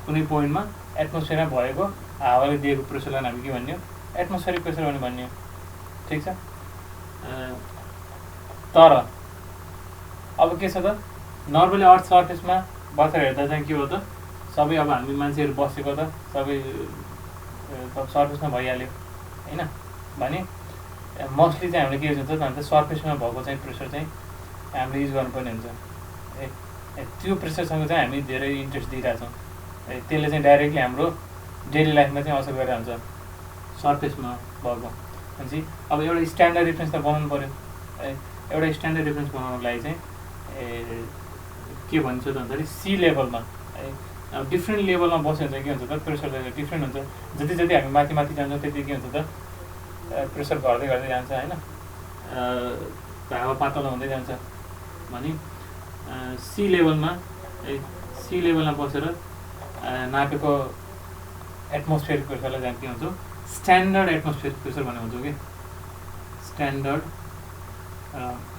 कुनै पोइन्टमा एटमोस्फियरमा भएको हावाले दिएको प्रेसरलाई हामी के भन्ने हो एटमोस्फेरिक प्रेसर भने भन्ने हो ठिक छ तर अब के छ त नर्मली अर्थ सर्फेसमा बसेर हेर्दा चाहिँ के हो त सबै अब हामी मान्छेहरू बसेको त सबै सर्फेसमा भइहाल्यो होइन भने मोस्टली चाहिँ हामीले के हुन्छ त भन्छ सर्फेसमा भएको चाहिँ प्रेसर चाहिँ हामीले युज गर्नुपर्ने हुन्छ त्यो प्रेसरसँग चाहिँ हामी धेरै इन्ट्रेस्ट दिइरहेछौँ त्यसले चाहिँ डाइरेक्टली हाम्रो डेली लाइफमा चाहिँ असर गरेर हुन्छ सर्फेसमा भएको भनेपछि अब एउटा स्ट्यान्डर्ड रेफरेन्स त बनाउनु पऱ्यो है एउटा स्ट्यान्डर्ड रेफरेन्स बनाउनको लागि चाहिँ के भन्छ त भन्दाखेरि सी लेभलमा है अब डिफ्रेन्ट लेभलमा बस्यो भने चाहिँ के हुन्छ त प्रेसर डिफ्रेन्ट हुन्छ जति जति हामी माथि माथि जान्छौँ त्यति के हुन्छ त प्रेसर घट्दै घट्दै जान्छ होइन हावा पातलो हुँदै जान्छ भने सी लेभलमा बसेर नापेको एटमोस्फियरिक प्रेसरलाई चाहिँ के हुन्छ स्ट्यान्डर्ड एटमोस्फियरिक प्रेसर भन्ने हुन्छ कि standard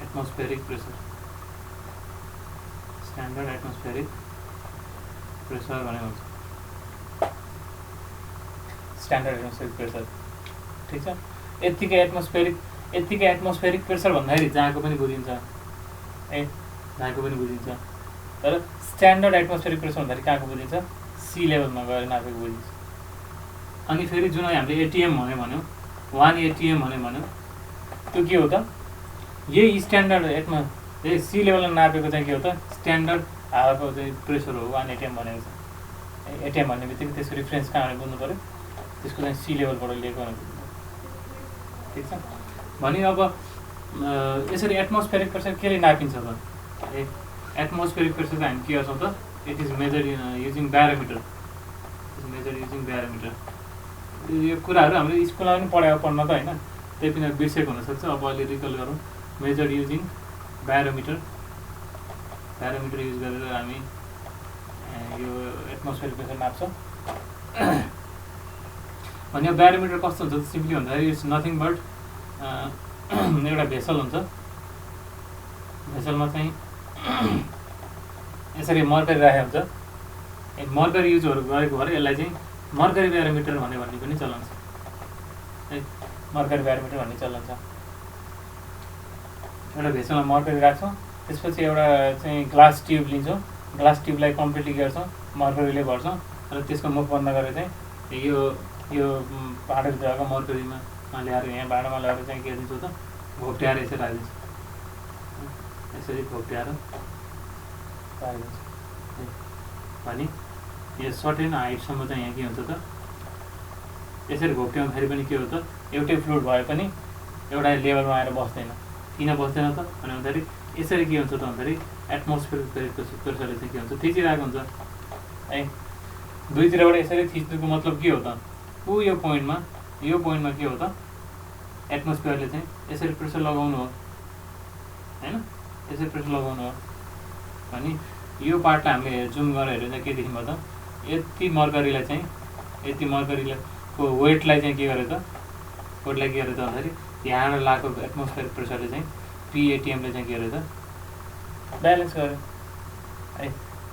atmospheric pressure standard atmospheric pressure भन्ने हुन्छ स्ट्यान्डर्ड एटमोस्फियरिक प्रेसर ठिक छ यत्तिकै एटमोस्फेरिक प्रेसर भन्दाखेरि जहाँको पनि बुझिन्छ है जहाँको पनि बुझिन्छ तर स्ट्यान्डर्ड एटमोस्फेरिक प्रेसर भन्दाखेरि कहाँको बुझिन्छ सी लेभलमा गएर नापेको बुझिन्छ अनि फेरि जुन हामीले एटिएम भन्यौँ 1 एटिएम भन्यो त्यो के हो त यही स्ट्यान्डर्ड यही सी लेभलमा नापेको चाहिँ के हो त स्ट्यान्डर्ड हावाको चाहिँ प्रेसर हो 1 एटिएम भनेको छ एटिएम भन्ने बित्तिकै त्यसको रिफरेन्स कहाँबाट बुझ्नु पऱ्यो त्यसको चाहिँ सी लेभलबाट लिएको ठिक छ भने अब यसरी एटमोस्फेरिक प्रेसर केले नापिन्छ त एटमोस्फेरिक प्रेसर चाहिँ हामी के गर्छौँ त it is measure using barometer यो कुराहरू हामीले स्कुलमा पनि पढ्न त होइन त्यही पनि बिर्सेको हुनसक्छ अब अहिले रिकल गरौँ मेजर युजिङ ब्यारोमिटर युज गरेर हामी यो एटमोस्फेरिक प्रेसर नाप्छौँ भने यो ब्यारोमिटर कस्तो हुन्छ सिम्पली भन्दाखेरि इट्स नथिङ बट एउटा भेसल हुन्छ भेसलमा चाहिँ यसरी मर्करी राखेको हुन्छ मर्करी युजहरू गरेको भएर यसलाई चाहिँ मर्करी ब्यारोमिटर भन्ने पनि चलन छ है मर्करी ब्यारोमिटर भन्ने चलन छ एउटा भेसलमा मर्करी राख्छौँ त्यसपछि एउटा चाहिँ ग्लास ट्युब लिन्छौँ ग्लास ट्युबलाई कम्प्लिटली गर्छौँ मर्करीले भर्छौँ र त्यसको मुख बन्द गरेर चाहिँ यो भाँडाभित्रको मर्करीमा ल्याएर यहाँ भाँडामा ल्याएर चाहिँ के दिन्छौँ त घोप्ट्याएर यसरी राखिदिन्छ यसरी घोप्ट्याएर राखिदिन्छ भने यो सर्टेन हाइटसम्म चाहिँ यहाँ के हुन्छ त यसरी घोप्ट्याउँदाखेरि पनि के हो त एउटै फ्लुइड भए पनि एउटा लेभलमा आएर बस्दैन किन बस्दैन त भन्दाखेरि यसरी के हुन्छ त भन्दाखेरि एटमोस्फियरिक प्रेसरले चाहिँ के हुन्छ थिचिरहेको हुन्छ है दुईतिरबाट यसरी थिच्नुको मतलब के हो त यो पोइन्टमा के हो त एटमोस्फियरले चाहिँ यसरी प्रेसर लगाउनु हो होइन यसरी प्रेसर लगाउनु हो भने यो पार्टलाई हामीले जुम गरेर हेर्दा के देखिन्छ त यति मर्करीको वेटलाई चाहिँ के गरे त भन्दाखेरि यहाँबाट लागेको एटमोस्फियरिक प्रेसरले चाहिँ पिएटिएमले चाहिँ के गरे त ब्यालेन्स गर्यो है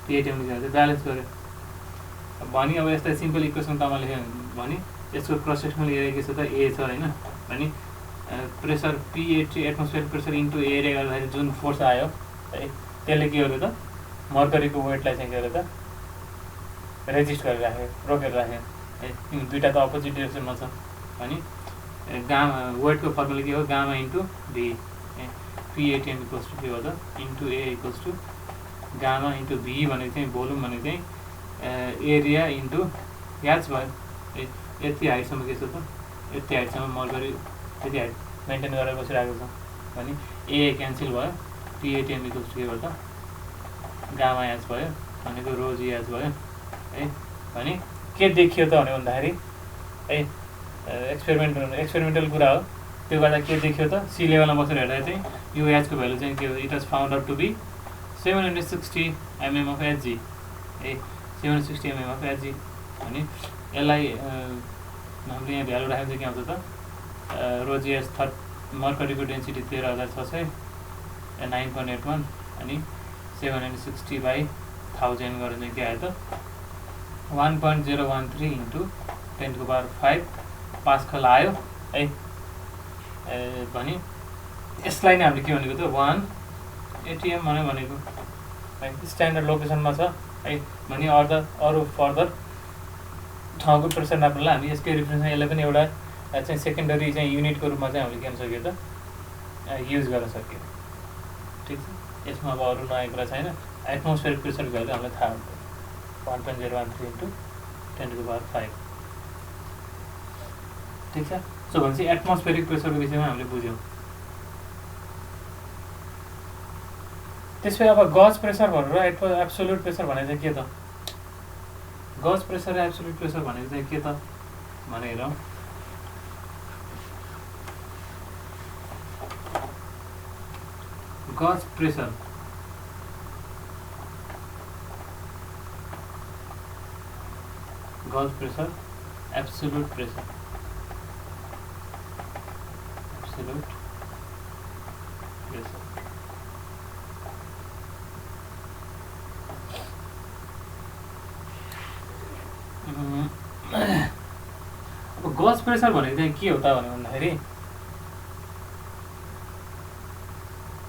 पिएटिएमले के गर्यो ब्यालेन्स गर्यो भने अब यस्ता सिम्पल इक्वेसन तपाईँले लेख्यो भने यसको क्रस सेक्सनल एरिया के छ त ए छ होइन भने pressure P A T atmospheric pressure into area गर्दाखेरि जुन फोर्स आयो है त्यसले के गर्यो त मर्करीको वेटलाई चाहिँ के गर्यो त रेजिस्ट गरेर राख्यो रोकेर राख्यो है दुईवटा त अपोजिट डिरेक्सनमा छ भने गामा वेटको फर्मुला के हो gamma into V PATM equals to के हो त into a equals to gamma into V भनेको चाहिँ भोल्युम भनेको चाहिँ एरिया इन्टु याद भयो यति हाइटसम्म के छ त, यति हाइटसम्म मर्करी यति हाइट मेन्टेन गरेर बसिरहेको छ भने ए क्यान्सल भयो, पिएटिएम इक्वल्स टु के भयो त गामा एच भयो भनेको रो जी एच भयो है। भने के देखियो त भने भन्दाखेरि है एक्सपेरिमेन्टल कुरा हो, त्यो गर्दा के देखियो त सी लेभलमा बसेर हेर्दा चाहिँ यो एचको भ्यालु चाहिँ के हो, it was found out to be 760 mm of HG है, 760 mm अफ एचजी। भने यसलाई हामीले यहाँ भ्यालु राखेको चाहिँ के आउँछ त रोजिएस मर्करीको डेन्सिटी 13,600 9.81 अनि 760/1000 गरेर चाहिँ के आयो त 1.013 इन्टु 10⁵ पास्कल आयो है। भने यसलाई नै हामीले के भनेको त 1 एटिएम भनेको है, स्ट्यान्डर्ड लोकेसनमा छ है। भने अरू फर्दर ठाउँको प्रेसर नाप्नलाई हामी यसकै रिफरेन्समा यसलाई पनि एउटा चाहिँ सेकेन्डरी चाहिँ युनिटको रूपमा चाहिँ हामीले के गर्न सक्यो त युज गर्न सक्यो। ठिक छ, यसमा अब अरू नयाँ कुरा छैन। एटमोस्फेरिक प्रेसरको भ्यालु हामीलाई थाहा हुन्छ 1.013 इन्टु 10⁵। ठिक छ, सो भनेपछि एटमोस्फेरिक प्रेसरको विषयमा हामीले बुझ्यौँ। त्यसपछि अब गज प्रेसर भनेर एब्सोल्युट प्रेसर भनेको चाहिँ के त, गज प्रेसर र एब्सोल्युट प्रेसर भनेको चाहिँ के त भनेर गज प्रेसर एब्सोल्युट प्रेसर अब गज प्रेसर भनेको चाहिँ के हो त भन्दाखेरि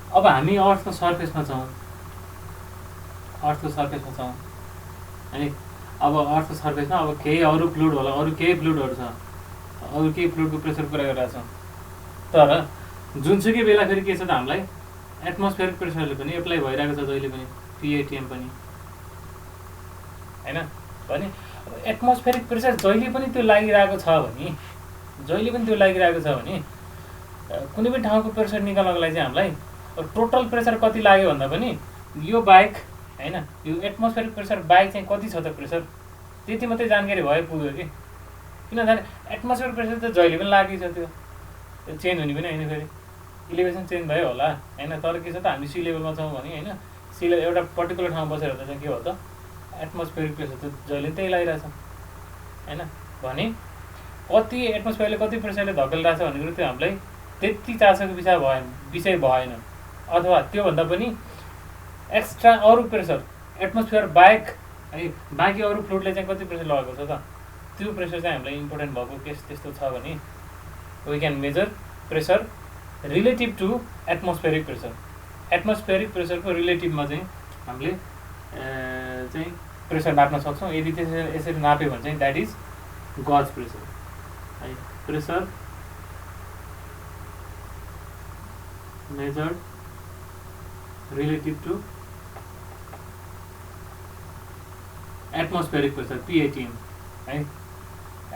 अब हामी अर्थको सर्फेसमा छौँ अनि अब अर्थको सर्फेसमा अब केही अरू फ्लुइड होला, अरू केही फ्लुइडहरू छ, अरू केही फ्लुइडको प्रेसरको कुरा गरिरहेको छौँ। तर जुनसुकै बेला फेरि के छ त हामीलाई एटमोस्फेरिक प्रेसरले पनि एप्लाई भइरहेको छ जहिले पनि, पिएटिएम पनि होइन। भने एटमोस्फेरिक प्रेसर जहिले पनि त्यो लागिरहेको छ भने कुनै पनि ठाउँको प्रेसर निकाल्नको लागि चाहिँ हामीलाई टोटल प्रेसर कति लाग्यो भन्दा पनि यो बाहेक होइन, यो एटमोस्फेरिक प्रेसर बाहेक चाहिँ कति छ त प्रेसर त्यति मात्रै जानकारी भए पुग्यो कि। किन भन्दाखेरि एटमोस्फेरिक प्रेसर त जहिले पनि लागेको छ, त्यो चेन्ज हुने पनि होइन, फेरि इलिभेसन चेन्ज भयो होला होइन। तर के छ त हामी सी लेभलमा छौँ भने होइन, सी लेभल एउटा पर्टिकुलर ठाउँमा बसेर हेर्दा चाहिँ के हो त एटमोस्फेरिक प्रेसर त जहिले त्यही लागिरहेछ होइन। भने कति एटमोस्फेयरले कति प्रेसरले धकेलिरहेछ भन्ने कुरो त्यो हामीलाई त्यति चासोको विषय भएन। अथवा त्योभन्दा पनि एक्स्ट्रा अरू प्रेसर एटमोस्फियर बाहेक है बाँकी अरू फ्लुइडले चाहिँ कति प्रेसर लगाएको छ त त्यो प्रेसर चाहिँ हामीलाई इम्पोर्टेन्ट भएको केस त्यस्तो छ भने we can measure pressure relative to atmospheric pressure. Atmospheric प्रेसरको रिलेटिभमा चाहिँ हामीले चाहिँ प्रेसर नाप्न सक्छौँ। यदि यसरी नाप्यो भने चाहिँ द्याट इज गज प्रेसर है। Pressure measured relative to atmospheric pressure PATM है।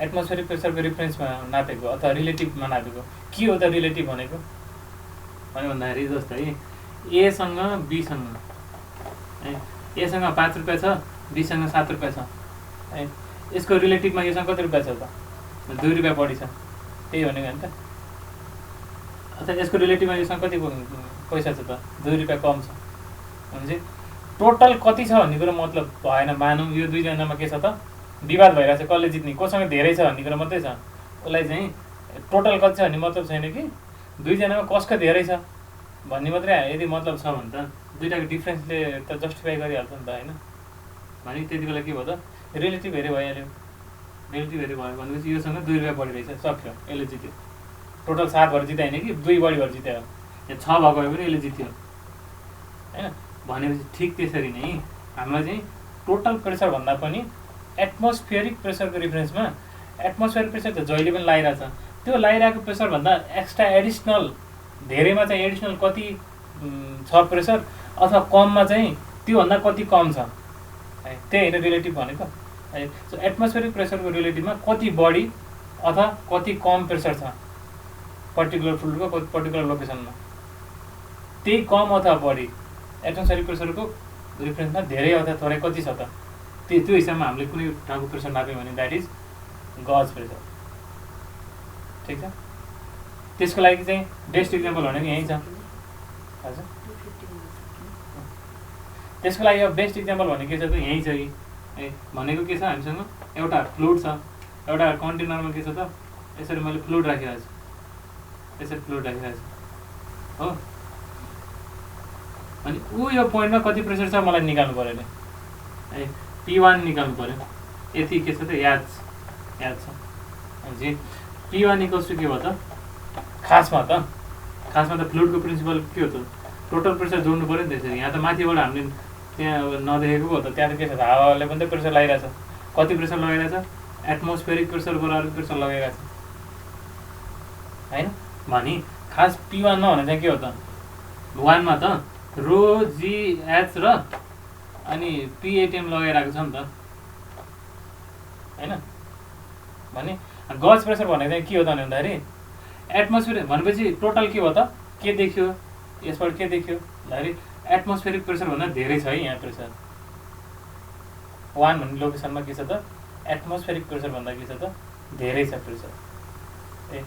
एटमोस्फेरिक प्रेसरको रिफरेन्समा नापेको अथवा रिलेटिभमा नापेको के हो त रिलेटिभ भनेको भन्दाखेरि जस्तै एसँग बीसँग है, एसँग 5 रुपियाँ छ, बीसँग 7 रुपियाँ छ है। यसको रिलेटिभमा योसँग कति रुपियाँ छ त 2 रुपियाँ बढी छ, त्यही भनेको होइन त। अथवा यसको रिलेटिभमा योसँग कति पैसा छ त 2 रुपियाँ कम छ भनेपछि टोटल कति छ भन्ने कुरो मतलब भएन। मानौँ यो दुईजनामा के छ त विवाद भइरहेछ, कसले जित्ने, कोसँग धेरै छ भन्ने कुरो मात्रै छ। उसलाई चाहिँ टोटल कति छ भन्ने मतलब छैन कि दुईजनामा कसको धेरै छ भन्ने मात्रै यदि मतलब छ भने त दुईवटाको डिफ्रेन्सले त जस्टिफाई गरिहाल्छ नि त होइन। भने त्यति बेला के भयो त रिलेटिभ हेरे भइहाल्यो। रिलेटिभ हेरे भयो भनेपछि योसँग 2 रुपियाँ बढी रहेछ, सक्यो, यसले जित्यो। टोटल 7 भएर जित्यो होइन कि 2 बढी भएर जित्यो, या 6 भएको भए पनि यसले जित्यो होइन। भनेपछि ठिक त्यसरी नै हामीलाई चाहिँ टोटल प्रेसर भन्दा पनि एटमोस्फियरिक प्रेसरको रिफरेन्समा एटमोस्फियरिक प्रेसर त जहिले पनि लागिरहेछ, त्यो लागिरहेको प्रेसरभन्दा एक्स्ट्रा एडिसनल धेरैमा चाहिँ एडिसनल कति छ प्रेसर अथवा कममा चाहिँ त्योभन्दा कति कम छ है, त्यही होइन रिलेटिभ भनेको। है। सो एटमोस्फेरिक प्रेसरको रिलेटिभमा कति बढी अथवा कति कम प्रेसर छ पर्टिकुलर फ्लुइडको पर्टिकुलर लोकेसनमा, त्यही कम अथवा बढी एटमोस्फेरिक प्रेसरको रिफरेन्समा धेरै अथवा थोरै कति छ त, त्यो हिसाबमा हामीले कुनै ठाउँको प्रेसर नाप्यौँ भने द्याट इज गज प्रेसर। ठिक छ। त्यसको लागि चाहिँ बेस्ट इक्जाम्पल भनेको यहीँ छ हजुर। त्यसको लागि अब बेस्ट इक्जाम्पल भनेको के छ त यहीँ छ कि भनेको के छ हामीसँग एउटा फ्लुइड छ, एउटा कन्टेनरमा के छ त यसरी मैले फ्लुइड राखिरहेको छु, यसरी फ्लुइड राखिरहेको छु हो। अनि ऊ यो पोइन्टमा कति प्रेसर छ मलाई निकाल्नु पऱ्यो नि है, P1 निकाल्नु पऱ्यो। यति के छ त याद छ भनेपछि P1 इक्वल्स टु के भयो त खासमा त फ्लुइडको प्रिन्सिपल के हो त टोटल प्रेसर जोड्नु पऱ्यो नि त्यसरी। यहाँ त माथिबाट हामीले त्यहाँ नदेखेको हो त, त्यहाँ त के छ त हावाले पनि त प्रेसर लगाइरहेछ। कति प्रेसर लगाइरहेछ एटमोस्फेरिक प्रेसर बराबर प्रेसर लगाइरहेछ होइन। भने खास P1 मा भने चाहिँ के हो त 1 मा त रो GH र अनि PATM लगाइरहेको छ नि त होइन। भने गज प्रेसर भनेको चाहिँ के हो त भन्दाखेरि एटमोस्फियर भनेपछि टोटल के हो त के देखियो यसबाट के देखियो भन्दाखेरि एटमोस्फेरिक प्रेसर भन्दा धेरै छ है यहाँ प्रेसर। 1 भन्ने लोकेसनमा के छ त एटमोस्फेरिक प्रेसर भन्दा के छ त धेरै छ प्रेसर। ए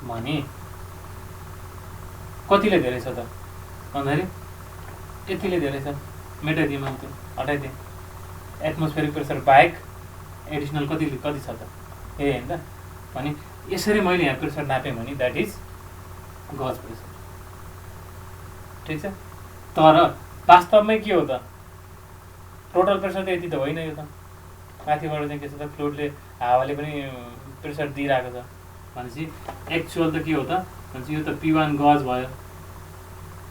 भने कतिले धेरै छ त भन्दाखेरि यतिले धेरै छ, मेटाइदिएँ मैले त्यो हटाइदिएँ। एटमोस्फेरिक प्रेसर बाहेक एडिसनल कति छ त ए होइन त। भने यसरी मैले यहाँ प्रेसर नापेँ भने द्याट इज गज प्रेसर। ठिक छ। तर वास्तवमै के हो त टोटल प्रेसर त यति त होइन, यो त माथिबाट चाहिँ के छ त फ्लुइडले हावाले पनि प्रेसर दिइरहेको छ भनेपछि एक्चुअल त के हो त भनेपछि यो त P1 गज भयो,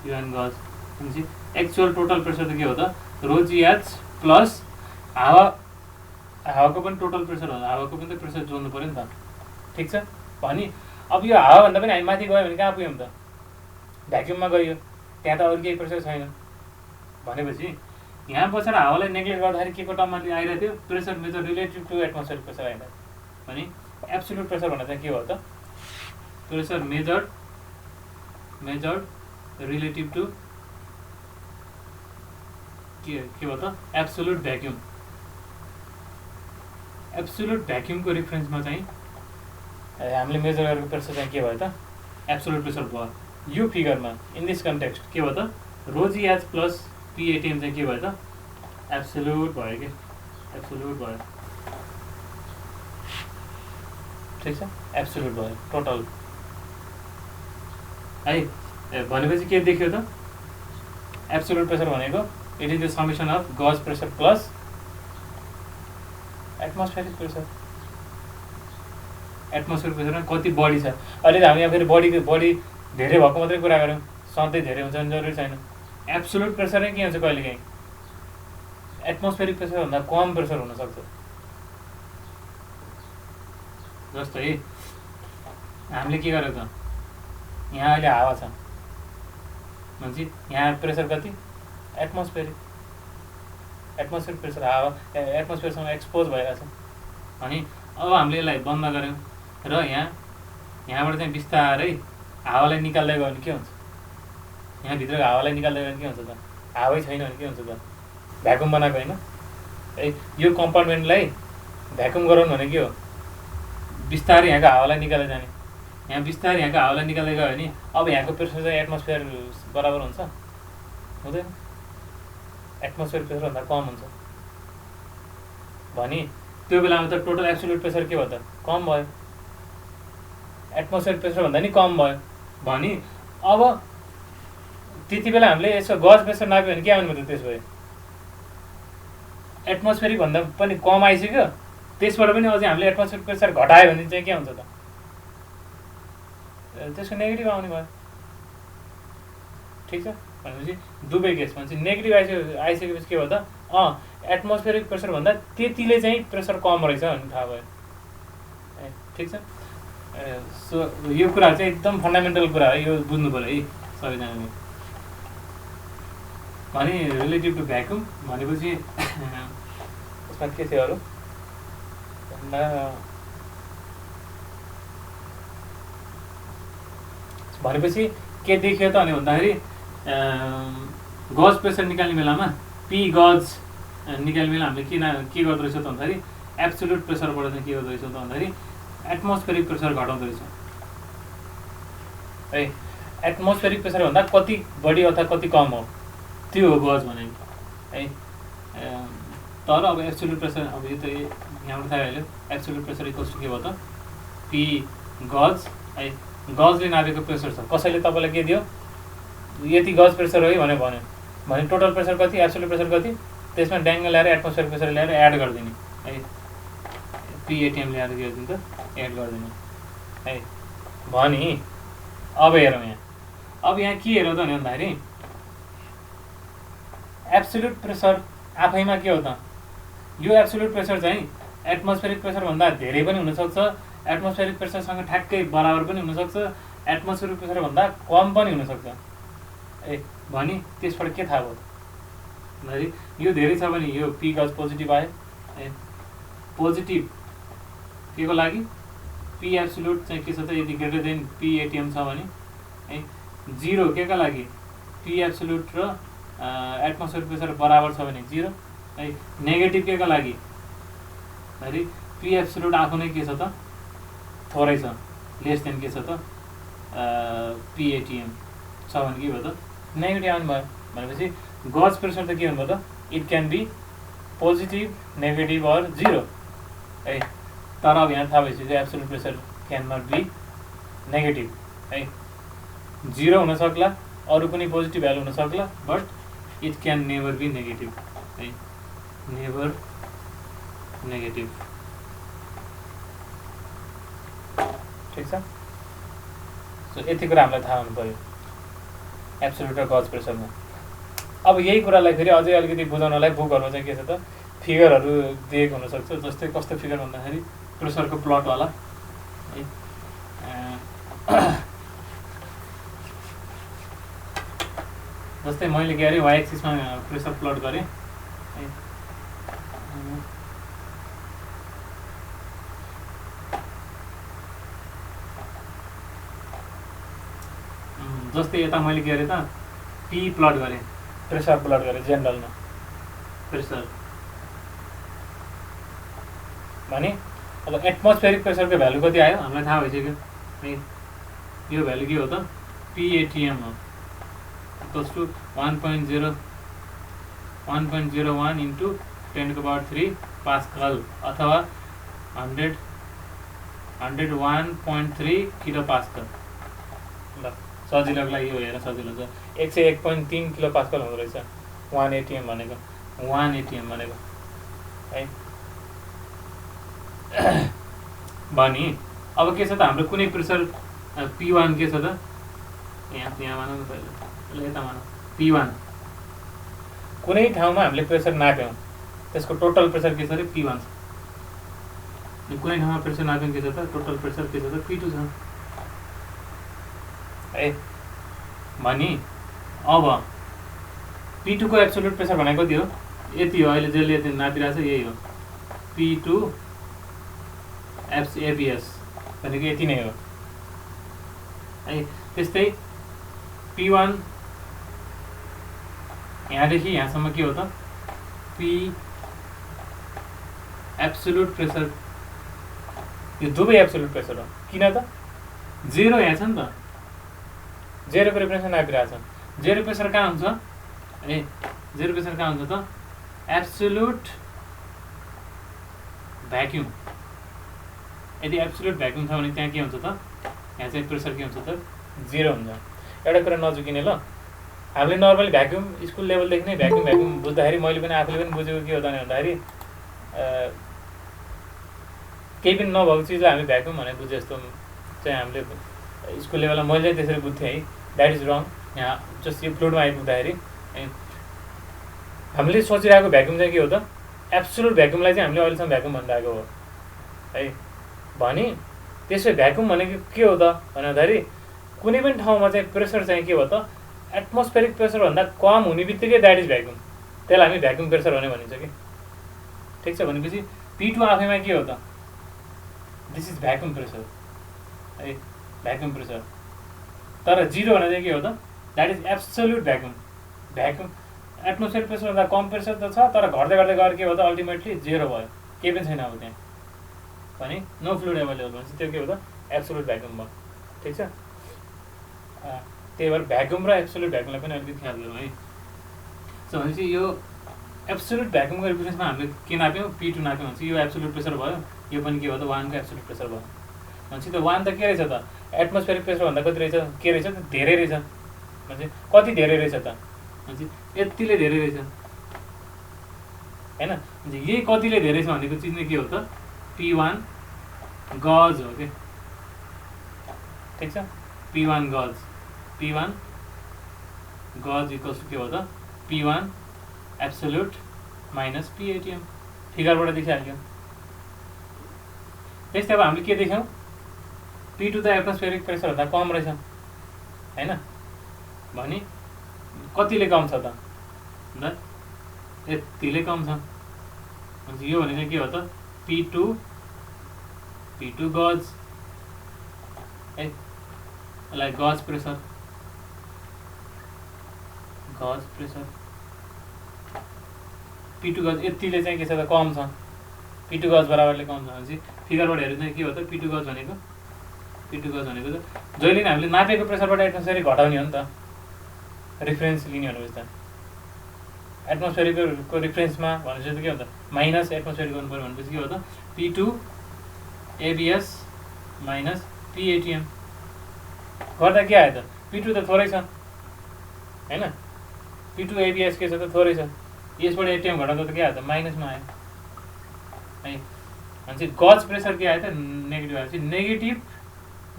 P1 गज भनेपछि एक्चुअल टोटल प्रेसर त के हो त रो GH प्लस हावाको पनि टोटल प्रेसर हो, हावाको पनि त प्रेसर जोड्नु पऱ्यो नि त। ठिक छ। भने अब यो हावाभन्दा पनि हामी माथि गयो भने कहाँ पुग्यौँ त भ्याक्युममा गयो, त्यहाँ त अरू केही प्रेसर छैन। भनेपछि यहाँ बसेर हावालाई नेग्लेक्ट गर्दाखेरि के को टर्ममा आइरहेको थियो pressure measure relative to atmospheric pressure आइरहेको थियो। भने एब्सोल्युट प्रेसर भन्दा चाहिँ के हो त प्रेसर मेजर्ड रिलेटिभ टु के हो त एब्सोल्युट भ्याक्युम। एब्सोल्युट भ्याक्युमको रिफरेन्समा चाहिँ हामीले मेजर गरेको प्रेसर चाहिँ के भयो त एब्सोल्युट प्रेसर भयो। यो फिगरमा इन दिस कन्टेक्स्ट के भयो त रो GH प्लस PATM चाहिँ के भयो त एब्सोल्युट भयो कि एब्सोल्युट भयो। ठिक छ। एब्सोल्युट भयो टोटल है। भनेपछि के देखियो त एब्सोल्युट प्रेसर भनेको it is the summation of gauge pressure plus atmospheric pressure. Atmospheric प्रेसरमा कति बढी छ। अहिले त हामी यहाँ फेरि बढी धेरै भएको मात्रै कुरा गऱ्यौँ, सधैँ धेरै हुन्छ भने जरुरी छैन। एब्सोल्युट प्रेसर नै के हुन्छ कहिलेकाहीँ एटमोस्फेरिक प्रेसरभन्दा कम प्रेसर हुनसक्छ। जस्तै हामीले के गर्यो त यहाँ अहिले हावा छ भनेपछि यहाँ प्रेसर कति एटमोस्फेरिक प्रेसर हावा एटमोस्फेयरसँग एक्सपोज भइरहेछ। अनि अब हामीले यसलाई बन्द गऱ्यौँ र यहाँबाट चाहिँ बिस्तारै हावालाई निकाल्दै गयो भने के हुन्छ, यहाँभित्रको हावालाई निकाल्दै गयो भने के हुन्छ त हावै छैन भने के हुन्छ त भ्याकुम बनाएको होइन। यो कम्पार्टमेन्टलाई भ्याकुम गराउनु भने के हो बिस्तारै यहाँको हावालाई निकाल्दै जाने। यहाँ बिस्तारै यहाँको हावालाई निकाल्दै गयो भने अब यहाँको प्रेसर चाहिँ एटमोस्फियर बराबर हुन्छ हुँदैन, एटमोस्फियर प्रेसरभन्दा कम हुन्छ। भने त्यो बेलामा त टोटल एब्सोल्युट प्रेसर के भयो त कम भयो, एटमोस्फियर प्रेसरभन्दा नि कम भयो। भने अब त्यति बेला हामीले यसको गज प्रेसर नाप्यो भने के आउनु त त्यसो भए एटमोस्फेरिक भन्दा पनि कम आइसक्यो, त्यसबाट पनि अझै हामीले एटमोस्फियर प्रेसर घटायो भने चाहिँ के हुन्छ त त्यसको नेगेटिभ आउने भयो। ठिक छ। भनेपछि दुवै केस भनेपछि नेगेटिभ आइसकेपछि के भयो त एटमोस्फेरिक प्रेसरभन्दा त्यतिले चाहिँ प्रेसर कम रहेछ भन्ने थाहा भयो। ठिक छ। सो यो कुरा चाहिँ एकदम फन्डामेन्टल कुरा है, यो बुझ्नु पऱ्यो है सबैजनाले। भने रिलेटिभ टु भ्याक्युम भनेपछि यसमा के थियो अरू भनेपछि के देखियो त भने भन्दाखेरि गज प्रेसर निकाल्ने बेलामा पी गज निकाल्ने बेला हामीले के गर्दो रहेछ त भन्दाखेरि एब्सोल्युट प्रेसरबाट चाहिँ के गर्दो रहेछ त भन्दाखेरि एटमोस्फेरिक प्रेसर घटाउँदो रहेछ है। एटमोस्फेरिक प्रेसर भन्दा कति बढी अथवा कति कम हो त्यो हो गज भनेको है। तर अब एब्सोल्युट प्रेसर अब यो त यहाँबाट थाहा हाल्यो एब्सोल्युट प्रेसर इक्वल्स टु के भयो त पी गज है। गजले नापेको प्रेसर छ, कसैले तपाईँलाई के दियो यति गज प्रेसर हो है भन्यो भने टोटल प्रेसर कति एब्सोल्युट प्रेसर कति त्यसमा ड्याङ्ग ल्याएर एटमोस्फेरिक प्रेसर ल्याएर एड गरिदिने है। पिएटिएम ल्याएर के गरिदिनु त एड गरिदिने है भने अब हेरौँ यहाँ अब यहाँ के हेरौँ त भन्दाखेरि एब्सोल्युट प्रेसर आफैमा के हो त यो एब्सोल्युट प्रेसर चाहिँ एटमोस्फेरिक प्रेसरभन्दा धेरै पनि हुनसक्छ, एटमोस्फेरिक प्रेसरसँग ठ्याक्कै बराबर पनि हुनसक्छ, एटमोस्फेरिक प्रेसरभन्दा कम पनि हुनसक्छ ए। भने त्यसबाट के थाहा भयो भन्दाखेरि यो धेरै छ भने यो पी गज पोजिटिभ आयो ए। पोजिटिभ के को लागि पी एब्सोल्युट चाहिँ के छ त यदि ग्रेटर देन पी एटिएम छ भने है। जिरो के का लागि पी एब्सोल्युट र एटमोस्फेरिक प्रेसर बराबर छ भने जिरो है। नेगेटिभ के का लागि भन्दाखेरि पी एब्सोल्युट आफू नै के छ त थोरै छ लेस देन के छ त पी एटिएम छ भने के भयो त नेगेटिभ आउनु भयो भनेपछि गज प्रेसर त के हुनुभयो त it can be positive negative or zero है। तर अब यहाँ थाहा भइसक्यो absolute pressure can not be negative है। जिरो हुन सक्ला, अरू कुनै पोजिटिभ भ्यालु हुन सक्ला, but it can never be negative है। नेभर नेगेटिभ ठिक छ। सो यति कुरा हामीलाई थाहा हुनु पऱ्यो एब्सोल्युट र गज प्रेसरमा। अब यही कुरालाई फेरि अझै अलिकति बुझाउनलाई बुकहरूमा चाहिँ के छ त फिगरहरू दिएको हुनसक्छ। जस्तै कस्तो फिगर भन्दाखेरि प्रेसरको प्लटवाला है। जस्तै मैले के अरे वाइ एक्सिसमा प्रेसर प्लट गरेँ है। जस्तै यता मैले के गरेँ त पी प्लट गरेँ, प्रेसर प्लट गरेँ जेनरलमा प्रेसर भने अब एटमोस्फेरिक प्रेसरको भ्यालु कति आयो हामीलाई थाहा भइसक्यो है। यो भ्यालु के हो त पिएटिएम हो इक्वल्स टु 1.01 इन्टु 10⁻³ पास्कल अथवा 101.3 किलो पास्कल। ल सजिलोको लागि यो हेर सजिलो छ 101.3 किलो पास्कल हुँदो रहेछ 1 एटिएम भनेको 1 एटिएम भनेको है। भने अब के छ त हाम्रो कुनै प्रेसर P1 के छ त यहाँ मानौँ न पहिले यता मानौँ P1 कुनै ठाउँमा हामीले प्रेसर नाप्यौँ त्यसको टोटल प्रेसर के छ अरे P1 छ। कुनै ठाउँमा प्रेसर नाप्यौँ के छ त टोटल प्रेसर के छ त P2 छ है। भने अब P2 को एब्सोल्युट प्रेसर भनेको कति हो यति हो, अहिले जसले यति नापिरहेको छ यही हो P2 एपिएस भनेको यति नै हो है। त्यस्तै P1 यहाँदेखि यहाँसम्म के हो त P एब्सोल्युट प्रेसर यो दुवै एब्सोल्युट प्रेसर हो। किन त जेरो यहाँ छ नि त जेरोको रेफरेन्समा नापिरहेको छ। जेरो प्रेसर कहाँ हुन्छ ए जेरो प्रेसर कहाँ हुन्छ त एब्सोल्युट भ्याक्युम। यदि एब्सोल्युट भ्याक्युम छ भने त्यहाँ के हुन्छ त यहाँ चाहिँ प्रेसर के हुन्छ त जिरो हुन्छ। एउटा कुरा नजुकिने ल हामीले नर्मली भ्याक्युम स्कुल लेभलदेखि नै भ्याक्युम बुझ्दाखेरि मैले पनि आफूले पनि बुझेको के हो त भन्दाखेरि केही पनि नभएको चिजलाई हामीले भ्याक्युम भनेर बुझे जस्तो चाहिँ हामीले स्कुल लेभलमा मैले चाहिँ त्यसरी बुझ्थेँ है। द्याट इज रङ। यहाँ जस्ट यो फ्लुइडमा आइपुग्दाखेरि हामीले सोचिरहेको भ्याक्युम चाहिँ के हो त एब्सोल्युट भ्याक्युमलाई चाहिँ हामीले अहिलेसम्म भ्याक्युम भनिरहेको हो है। भने त्यसो भ्याक्युम भनेको के हो त भन्दाखेरि कुनै पनि ठाउँमा चाहिँ प्रेसर चाहिँ के हो त एटमोस्फेरिक प्रेसरभन्दा कम हुने बित्तिकै द्याट इज भ्याक्युम। त्यसलाई हामी भ्याक्युम प्रेसर भने भनिन्छ कि ठिक छ। भनेपछि P2 आफैमा के हो त दिस इज भ्याकुम प्रेसर है, भ्याकुम प्रेसर। तर 0 भने चाहिँ के हो त, that is absolute vacuum. Vacuum atmosphere प्रेसरभन्दा कम प्रेसर त छ, तर घट्दै घट्दै गएर के हो त अल्टिमेटली 0 भयो, केही पनि छैन अब त्यहाँ भने नो फ्लुइड एभाइलेबल भन्छ, त्यो के हो त एब्सोल्युट भ्याकुम भयो। ठिक छ, त्यही भएर भ्याकुम र एब्सोल्युट भ्याकुमलाई पनि अलिकति ख्याल गरौँ है। सो भनेपछि यो एब्सोल्युट भ्याकुमको रिफरेन्समा हामीले के नाप्यौँ, P2 नाप्यौँ भनेपछि यो एब्सोल्युट प्रेसर भयो, यो पनि के हो त 1 को एब्सोल्युट प्रेसर भयो भनेपछि त 1 त के रहेछ त एटमोस्फेरिक प्रेसरभन्दा कति रहेछ, के रहेछ त धेरै रहेछ भनेपछि कति धेरै रहेछ त भनेपछि यतिले धेरै रहेछ हैन। यही कतिले धेरै छ भनेको चिज नै के हो त P1 गज हो के। ठिक छ, P1 गज, P1 गज इक्वल्स के हो त P1 absolute minus P ATM, फिगरबाट देखिहाल्यो। त्यस्तै अब हामीले के देख्यौँ, P2 त एटमोस्फेरिक प्रेसरभन्दा कम रहेछ हैन, भने कतिले कम छ त ल यतिले कम छ भनेपछि यो भनेको के हो त P2 गज है, लाइक गज प्रेसर P2 गज यतिले चाहिँ के छ त कम छ, P2 गज बराबरले कम छ भनेपछि फिगरबाट हेर्नु चाहिँ के हो त P2 गज भनेको त जहिले पनि हामीले नापेको प्रेसरबाट एटमोस्फेरिक घटाउने हो नि त, रिफरेन्स लिने भनेपछि त एटमोस्फेरिकको रिफरेन्समा भनेपछि त के हो त माइनस एटमोस्फेरिक गर्नु पऱ्यो भनेपछि के हो त P2 ABS minus P ATM गर्दा के आयो त P2 त थोरै छ हैन, P2 ABS के छ त थोरै छ, यसबाट ATM घटाउँदा त के आयो त माइनसमा आयो है। भनेपछि गज प्रेसर के आयो त नेगेटिभ आएपछि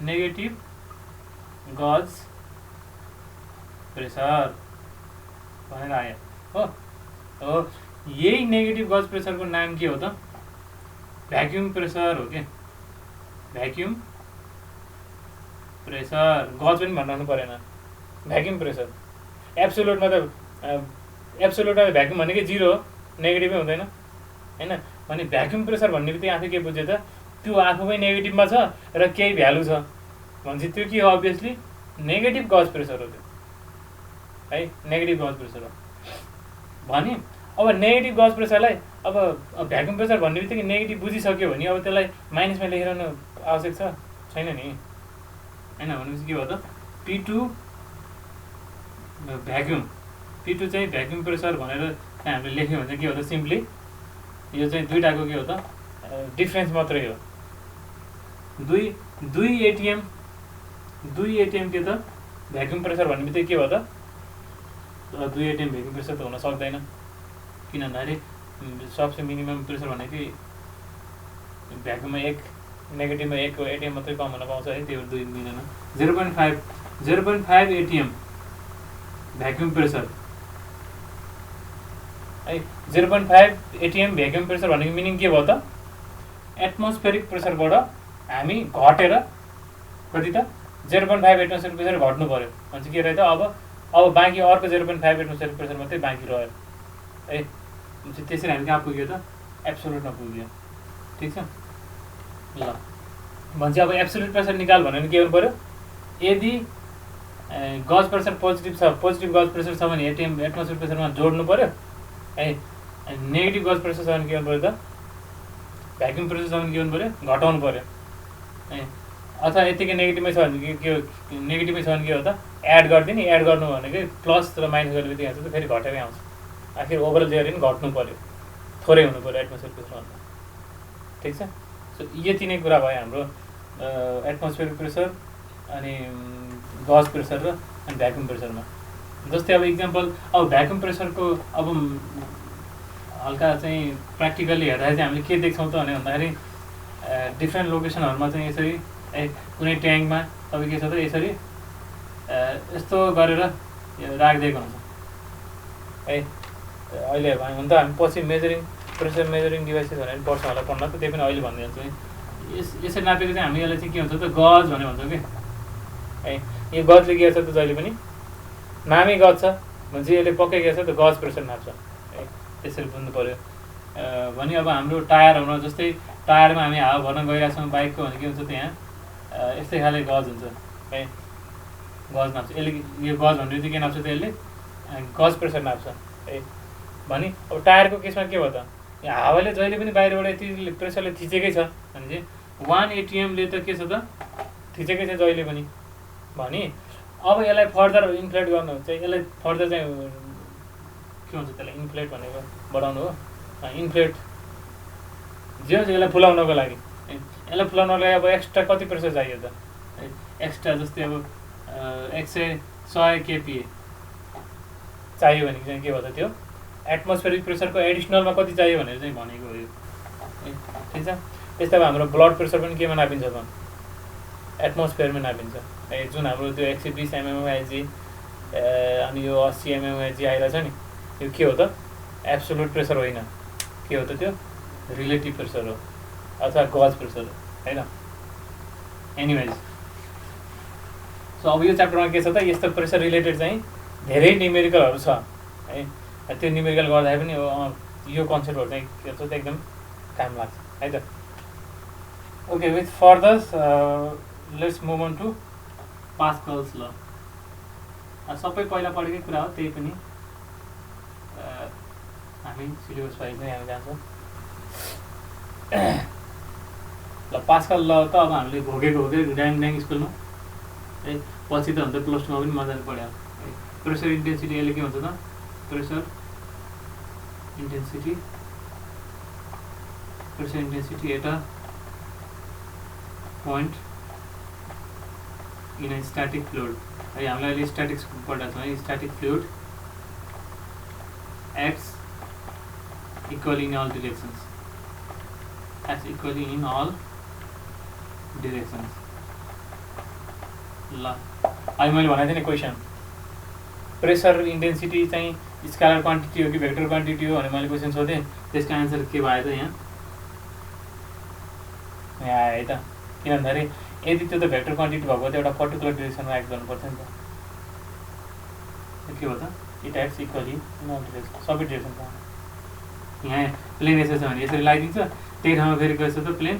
नेगेटिभ गज प्रेसर भनेर आयो हो। यही नेगेटिभ गज प्रेसरको नाम के हो त भ्याक्युम प्रेसर हो के, भ्याक्युम प्रेसर, गज पनि भन्नु परेन, भ्याक्युम प्रेसर। एब्सोल्युटमा त भ्याक्युम भनेकै 0 हो, नेगेटिभै हुँदैन हैन। भने भ्याक्युम प्रेसर भन्ने बित्तिकै आफै के बुझ्यो त त्यो आफूमै नेगेटिभमा छ र केही भ्यालु छ भनेपछि त्यो के हो अभियसली नेगेटिभ गज प्रेसर हो त्यो है, नेगेटिभ गज प्रेसर हो। भने अब नेगेटिभ गज प्रेसरलाई अब भ्याक्युम प्रेसर भन्ने बित्तिकै नेगेटिभ बुझिसक्यो भने अब त्यसलाई माइनसमा लेखिरहनु आवश्यक छैन नि हैन। भनेपछि के भयो त P2 भ्याक्युम, P2 चाहिँ भ्याक्युम प्रेसर भनेर चाहिँ हामीले लेख्यौँ भने चाहिँ के हो त सिम्पली यो चाहिँ दुईटाको के हो त डिफ्रेन्स मात्रै हो। दुई एटिएम के त भ्याक्युम प्रेसर भन्ने बित्तिकै के भयो त 2 एटिएम भ्याक्युम प्रेसर त हुन सक्दैन, किन भन्दाखेरि सबसे मिनिमम प्रेसर भनेकै भ्याक्युममा 1 नेगेटिभमा 1 एटिएम मात्रै कम हुन पाउँछ है, त्यो 2 मिलेन। 0.5 एटिएम भ्याक्युम प्रेसर है, 0.5 एटिएम भ्याक्युम प्रेसर भनेको मिनिङ के भयो त एटमोस्फेरिक प्रेसरबाट हामी घटेर कति त 0.5 एटमोस्फेरिक प्रेसर घट्नु पर्यो भने चाहिँ के रह्यो त अब बाँकी अर्को 0.5 एटमोस्फेरिक प्रेसर मात्रै बाँकी रह्यो है। त्यसरी हामी कहाँ पुग्यो त एब्सोल्युटमा पुग्यो। ठिक छ ल, भन्छ अब एब्सोल्युट प्रेसर निकाल भने के गर्नु पर्यो, यदि गज प्रेसर पोजिटिभ छ, पोजिटिभ गज प्रेसर छ भने एटिएम एटमोस्फेरिक प्रेसरमा जोड्नु पर्यो है, नेगेटिभ गज प्रेसर छ भने के गर्नु पर्यो त भ्याक्युम प्रेसर छ भने के गर्नु पर्यो घटाउनु पर्यो है। अथवा यतिकै नेगेटिभमै छ भने के नेगेटिभमै छ भने के हो त एड गरिदिने, एड गर्नु भनेकै प्लस र माइनस गर्ने बित्तिकै हुन्छ त फेरि घटेरै आउँछ, आखिर ओभरअल जेरी पनि घट्नु पर्यो, थोरै हुनु पर्यो एटमोस्फेरिक प्रेसरभन्दा। ठिक छ, सो यति नै कुरा भयो हाम्रो एटमोस्फेरिक प्रेसर अनि गज प्रेसर र अनि भ्याक्युम प्रेसरमा। जस्तै अब इक्जाम्पल अब भ्याक्युम प्रेसरको अब हल्का चाहिँ प्र्याक्टिकल्ली हेर्दाखेरि चाहिँ हामीले के देख्छौँ त भन्दाखेरि डिफ्रेन्ट लोकेसनहरूमा चाहिँ यसरी कुनै ट्याङ्कमा तपाईँ के छ त यसरी यस्तो गरेर राखिदिएको हुन्छ है। अहिले हुन त हामी पछि प्रेसर मेजरिङ डिभाइसेस भनेर पर्छ होला पढ्न, त त्यही पनि अहिले भनिदिन्छु है। यसरी नापेको चाहिँ हामी यसलाई चाहिँ के हुन्छ त गज भनेर भन्छौँ कि है। यो गजले के गर्छ त जहिले पनि नामै गज छ भने चाहिँ यसले पक्कै के गर्छ त गज प्रेसर नाप्छ है, त्यसरी बुझ्नु पऱ्यो। भने अब हाम्रो टायरहरूमा जस्तै टायरमा हामी हावा भर्न गइरहेको छौँ बाइकको भने के हुन्छ त्यहाँ यस्तै खाले गज हुन्छ है, गज नाप्छ यसले। यो गज भन्ने चाहिँ के नाप्छ त यसले गज प्रेसर नाप्छ है। भने अब टायरको केसमा के भयो त, यो हावाले जहिले पनि बाहिरबाट यति प्रेसरले थिचेकै छ भने चाहिँ 1 ATM-ले त के छ त थिचेकै छ जहिले पनि। भने अब यसलाई फर्दर इन्फ्लेट गर्नु चाहिँ यसलाई फर्दर चाहिँ के भन्छ त्यसलाई इन्फ्लेट भनेको बढाउनु हो, इन्फ्लेट जे हुन्छ यसलाई फुलाउनको लागि। यसलाई फुलाउनको लागि अब एक्स्ट्रा कति प्रेसर चाहियो त, एक्स्ट्रा जस्तै अब 100 kPa चाहियो भने चाहिँ के भयो त त्यो एटमोस्फेरिक प्रेसरको एडिसनलमा कति चाहियो भनेर चाहिँ भनेको हो यो, ठिक छ। त्यस्तै अब हाम्रो ब्लड प्रेसर पनि केमा नापिन्छ त एटमोस्फेयरमा नापिन्छ है, जुन हाम्रो त्यो 120 mmHg अनि यो 80 mmHg आइरहेछ नि, यो के हो त एब्सोल्युट प्रेसर होइन, के हो त त्यो रिलेटिभ प्रेसर हो अथवा गज प्रेसर हो होइन। एनिवेज सो अब यो च्याप्टरमा के छ त यस्तो प्रेसर रिलेटेड चाहिँ धेरै न्युमेरिकलहरू छ है, त्यो न्युमेरिकल गर्दा पनि यो कन्सेप्टहरू चाहिँ के छ त एकदम काम लाग्छ है त। Okay with further let's move on to Pascal's law. सबै पहिला पढेकै कुरा हो, त्यही पनि हामी सिलेबस वाइज नै हामी जान्छौँ ल। पास्कल ल त अब हामीले भोगेको हो कि ड्याङ स्कुलमा है, पछि त हुन्छ +2 मा पनि मजाले पढ्यो है। प्रेसर इन्टेन्सिटी यसले के हुन्छ त pressure intensity at a point in a static fluid है। हामीलाई अहिले स्ट्याटिक्स पढाएको छ है, static fluid acts equally in all directions, acts equally in all directions ल। अहिले मैले भनेको थिएँ नि क्वेसन प्रेसर इन्टेन्सिटी चाहिँ स्केलर क्वान्टिटी हो कि भेक्टर क्वान्टिटी हो भने मैले क्वेसन सोधेँ, त्यसको एन्सर के भयो त यहाँ आयो है त। किन भन्दाखेरि यदि त्यो त भेक्टर क्वान्टिटी भएको त एउटा पर्टिकुलर डिरेक्सनमा एक्ट गर्नुपर्छ नि त, के हो त it acts equally in all direction, सबै डिरेक्सनमा। यहाँ प्लेन यसो छ भने यसरी लगाइदिन्छ, त्यही ठाउँमा फेरि गएछ त प्लेन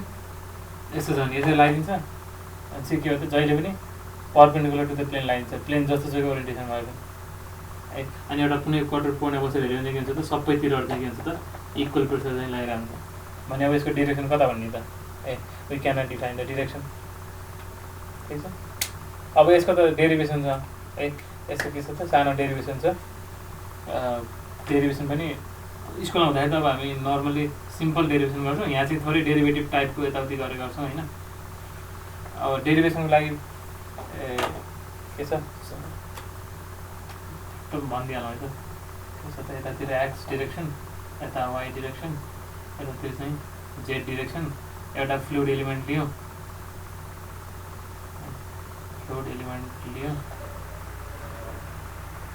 यस्तो छ भने यसरी लगाइदिन्छ, अनि चाहिँ के हो त जहिले पनि पर्पेन्डिकुलर टु द प्लेन लगाइदिन्छ, प्लेन जस्तो चाहिँ ओरिएन्टेसनमा गयो है। अनि एउटा कुनै क्वार्टर पोइन्टमा बसेर हेऱ्यो भने के हुन्छ त सबैतिर चाहिँ के हुन्छ त इक्वल प्रेसर चाहिँ लगाइरहेको हुन्छ भने अब यसको डिरेक्सन कता भन्ने त ए we cannot define the direction, ठिक छ। अब यसको त डेरिभेसन छ है, यसको के छ त सानो डेरिभेसन छ, डेरिभेसन पनि स्कुलमा हुँदाखेरि त अब हामी नर्मली सिम्पल डेरिभेसन गर्छौँ, यहाँ चाहिँ थोरै डेरिभेटिभ टाइपको यताउति गरेर गर्छौँ होइन। अब डेरिभेसनको लागि के छ भनिदिइहालौँ है त, के छ त यतातिर एक्स डिरेक्सन, यता वाइ डिरेक्सन, यतातिर चाहिँ जेड डिरेक्सन। एउटा फ्लुइड एलिमेन्ट लियो,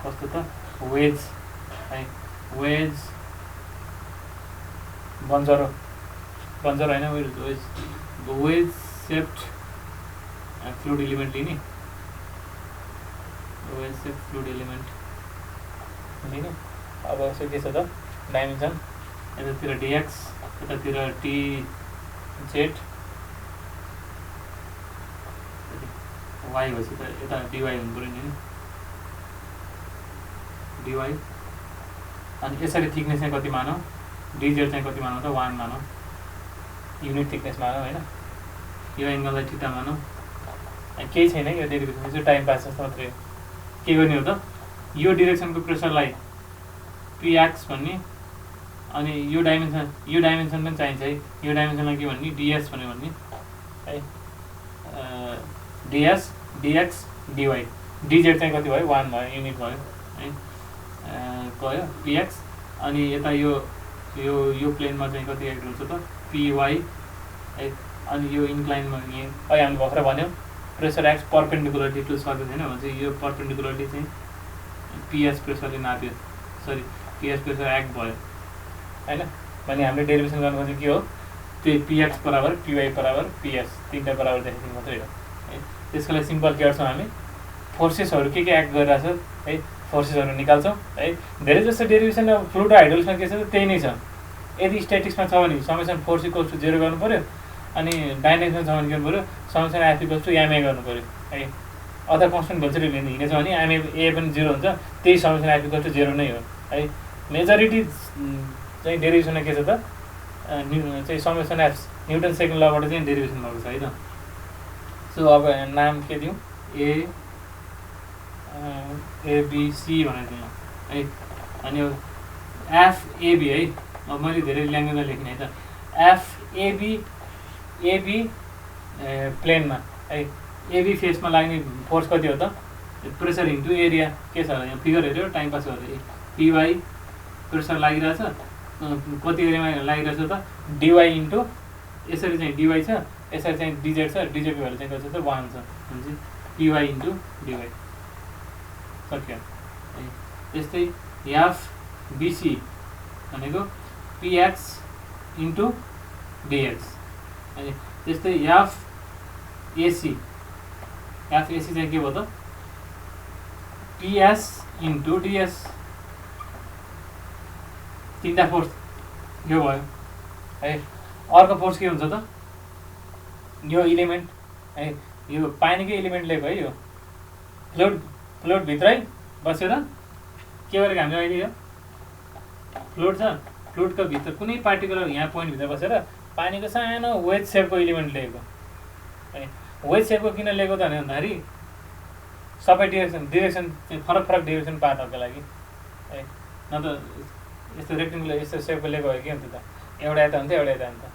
कस्तो त वेज है, वेज बन्जर होइन वेज सेप्ड फ्लुइड एलिमेन्ट लिने, वेज सेप्ड फ्लुइड एलिमेन्ट लिने। अब यसो के छ त डाइमेन्सन यतातिर डिएक्स, यतातिर टिजेड, वाइ भएपछि त यता डिवाई हुनु पऱ्यो नि डिवाई। अनि यसरी थिकनेस चाहिँ कति मानौँ, डिजेड चाहिँ कति मानौँ त 1 मानौँ, युनिट थिकनेस मानौँ होइन। यो एङ्गललाई थीटा मानौँ, केही छैन यो डेरिभेसन चाहिँ टाइम पास जस्तो मात्रै हो। के गर्ने हो त यो डिरेक्सनको प्रेसरलाई पिएक्स भन्ने, अनि यो डाइमेन्सन पनि चाहिन्छ है, यो डाइमेन्सनलाई के भन्ने डिएस भन्यो भन्ने है, डिएस डिएक्स डिवाई, डिजेड चाहिँ कति भयो 1 भयो युनिट भयो है, गयो पिएक्स। अनि यता यो प्लेनमा चाहिँ कति एक्ट हुन्छ त पिवाई है। अनि यो इन्क्लाइनमा यहाँ अहिले हामीले भर्खर भन्यौँ pressure act perpendicularly to surface होइन भने चाहिँ यो पर्पेन्डिकुलरली चाहिँ पिएस प्रेसरले नाप्यो, सरी पिएस प्रेसर एक्ट भयो होइन। भने हामीले डेरिभेसन गर्नु खोजेको के हो, त्यही पिएक्स बराबर पिवाई बराबर पिएस, तिनवटा बराबर देखेको मात्रै हो है। त्यसको लागि सिम्पल के गर्छौँ हामी, फोर्सेसहरू के एक्ट गरिरहेछ है, फोर्सेसहरू निकाल्छौँ है। धेरै जस्तो डेरिभेसन अब फ्लुइड र हाइड्रोलिक्समा के छ त्यही नै छ, यदि स्ट्याटिक्समा छ भने समेसन फोर्स इक्वल्स टु 0 गर्नु पऱ्यो, अनि डाइनेमिक्समा छ भने के गर्नु पऱ्यो, summation F equals to m a गर्नु पऱ्यो है। अथवा कन्स्टेन्ट भेलोसिटी लिँदै हिँडेछ भने एमए ए पनि 0 हुन्छ, त्यही समेसन एफ इक्वल्स टु 0 नै हो है। मेजोरिटी चाहिँ डेरिभेसनमा के छ त चाहिँ समेसन एफ न्युटन सेकेन्ड लबाट चाहिँ डेरिभेसन भएको छ है त। सो अब नाम के दिउँ, एबिसी भनेर दिउँ है। अनि एफएबी है, अब मैले धेरै ल्याङ्ग्वेजमा लेख्ने है त। एफएबी प्लेनमा है, एबी फेसमा लाग्ने फोर्स कति हो त, प्रेसर इन्टु एरिया के छ यहाँ फिगर हेऱ्यो टाइम पास गरेर पिवाई प्रेसर लागिरहेछ, कति एरियामा लागिरहेछ त डिवाई इन्टु यसरी चाहिँ डिवाई छ, यसरी चाहिँ डिजेड छ, डिजेडको भ्यालु चाहिँ कति छ त 1 छ हुन्छ, पिवाई इन्टु डिवाई सक्यो। त्यस्तै एफबिसी भनेको पिएक्स इन्टु डिएक्स, अनि त्यस्तै एफएसी चाहिँ के भयो त पिएस इन्टु डिएस, तिनवटा फोर्स यो भयो है। अर्को फोर्स के हुन्छ त, यो इलिमेन्ट है, यो पानीकै इलिमेन्ट लिएको है, यो फ्लुइडभित्रै बसेर के गरेको हामीले अहिले, यो फ्लुइड छ, फ्लुइडको भित्र कुनै पार्टिकुलर यहाँ पोइन्टभित्र बसेर पानीको सानो वेज सेपको इलिमेन्ट लिएको है। वेज सेपको किन लिएको त भन्दाखेरि सबै डिरेक्सन चाहिँ फरक डिरेक्सन पार्नको लागि है, न त यस्तो रेक्टेङ्गुलर यस्तो सेपको लिएको भयो के हुन्थ्यो त, एउटा यता हुन्थ्यो एउटा यता हुन्थ्यो,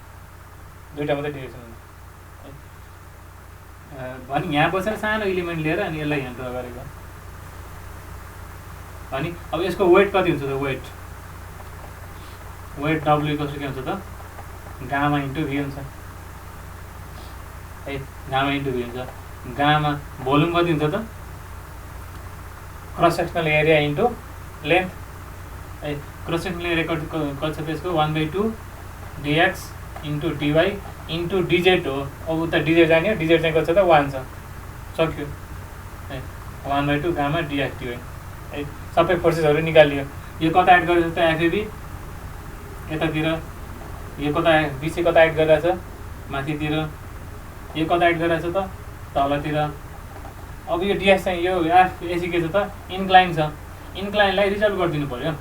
दुईवटा मात्रै डिरेक्सन हुन्थ्यो भने यहाँ बसेर सानो इलिमेन्ट लिएर अनि यसलाई यहाँ ड्र गरेको। अनि अब यसको वेट कति हुन्छ त, वेट डब्ल्यू कसो के हुन्छ त गामा इन्टु भी हुन्छ है, गामा इन्टु भी हुन्छ। गामा भोल्युम कति हुन्छ त, cross sectional area into length है। क्रस सेक्सनल एरिया कति छ त्यसको 1/2 dx into dy into dz हो। अब उता डिजेड जाने, डिजेड चाहिँ कति छ त 1 छ, सक्यो है। 1/2 गामा डिएक्स डिवाई है, सबै फोर्सेसहरू निकालियो। यो कता एड गरेको छ त एफएबी यतातिर, यो कता बिसी कता एड गरिरहेछ माथितिर, यो कता एड गरिरहेछ त तलतिर। अब यो डिएस चाहिँ यो एफएसी के छ त इन्क्लाइन छ, इन्क्लाइनलाई रिजल्भ गरिदिनु पऱ्यो।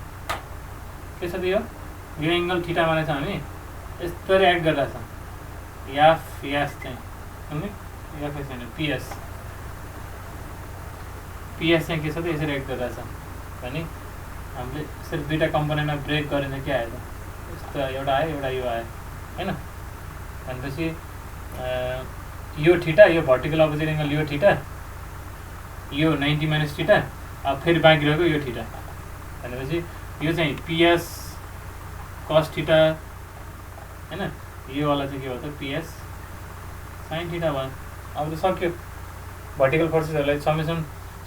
के छ त यो एङ्गल थीटा मानेछ हामी यस्तरी एड गरिरहेछ, एफएस चाहिँ एफएस होइन पिएस चाहिँ के छ त यसरी एड गरिरहेछ भने हामीले यसरी दुईवटा कम्पोनेन्टमा ब्रेक गरेर के आयो त यस्तो एउटा आयो एउटा यो आयो होइन। भनेपछि यो थीटा, यो भर्टिकल अपोजिट एङ्गल यो थीटा, यो 90 माइनस थीटा, अब फेरि बाँकी रहेको यो थीटा भनेपछि यो चाहिँ पिएस कस थीटा होइन, यो वाला चाहिँ के भयो त पिएस साइन थीटा भयो। अब त सक्यो भर्टिकल फोर्सेसहरूलाई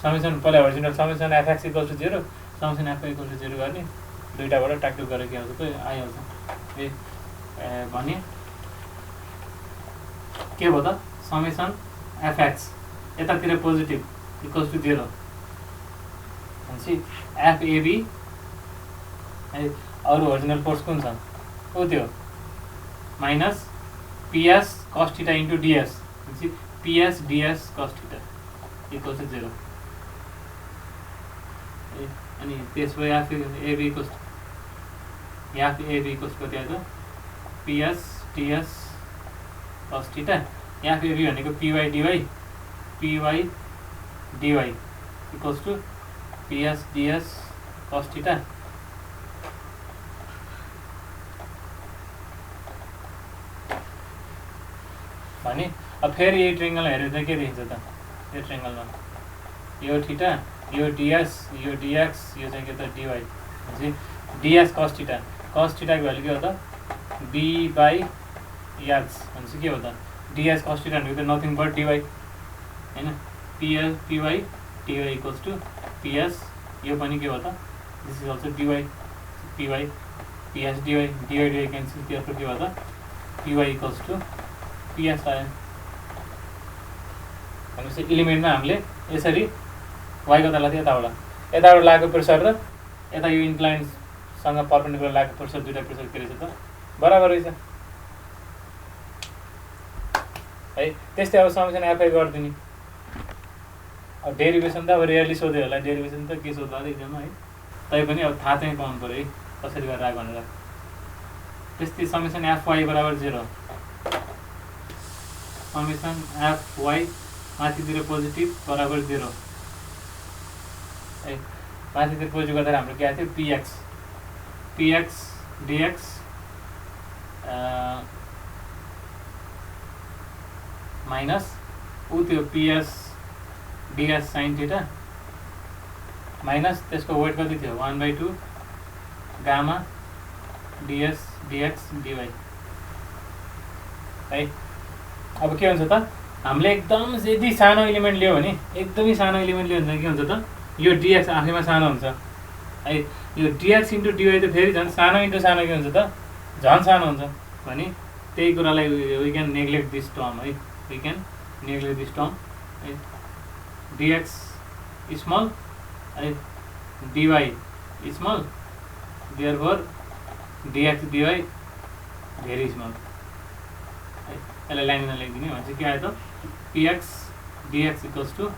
समेसन पहिला horizontal summation FX equals to 0 summation F equals to 0 गर्ने, दुईवटाबाट टाकटुक गरेर के आउँछ त आइहाल्छ ए भने के भयो त समेसन एफएक्स यतातिर पोजिटिभ इक्वल्स टु 0 भनेपछि एफएबी है। अरू हरिजोन्टल फोर्स कुन छ हो त्यो minus PS cos theta into DS भनेपछि PS DS cos theta equals to 0 अनि त्यसपछि एफएबी कति आयो त PS DS cos theta, FAB भनेको PY dy equals to PS DS cos theta. भने अब फेरि यही ट्रेङ्गल हेरेर चाहिँ के देखिन्छ त, यो ट्रेङ्गलमा यो थीटा यो डिएस यो डिएक्स यो चाहिँ के त डिवाई भनेपछि डिएस कस थीटाको भ्यालु के हो त बी बाई एक्स भनेपछि के हो त डिएस कस थीटा भनेको त नथिङ बट डिवाई होइन, py dy equals to ps, यो पनि के हो त this is also dy py ps dy cancel, त्यसको के हो त पिवाई इक्वल्स टु पिएस आयो। भनेपछि इलिमेन्टमा हामीले यसरी वाइ कता लाग्थ्यो यताबाट लागेको प्रेसर र यता यो इन्क्लाइन सँग परपेन्डिकुलर लागेको प्रेसर दुईटा प्रेसर के रहेछ त बराबर रहेछ है। त्यस्तै अब समेसन एफआई गरिदिने। अब डेरिभेसन त अब रेयरली सोध्यो होला, डेरिभेसन त के सोध्ला इक्जाममा है, तैपनि अब थाहा चाहिँ पाउनु पऱ्यो है कसरी गरेर आएको भनेर। त्यस्तै समेसन एफवाई बराबर 0, समेसन एफवाई माथितिर पोजिटिभ बराबर 0 है। माथितिर पोजिटिभ गर्दा हाम्रो के आएको थियो पिएक्स डिएक्स माइनस ऊ त्यो ps DS sine theta minus त्यसको वेट कति थियो 1/2 गामा डिएस डिएक्स डिवाई है। अब के हुन्छ त हामीले एकदम यदि सानो एलिमेन्ट लियो भने, एकदमै सानो एलिमेन्ट लियो भने के हुन्छ त यो डिएक्स आफैमा सानो हुन्छ है। यो डिएक्स इन्टु डिवाई त फेरि झन् सानो इन्टु सानो के हुन्छ त झन् सानो हुन्छ भने त्यही कुरालाई we can neglect this term है, we can neglect this term है। डिएक्स स्मल है, DY small, therefore DX DY very small है। यसलाई लाइनमा लेखिदिने भने चाहिँ के आयो त PX dx equals to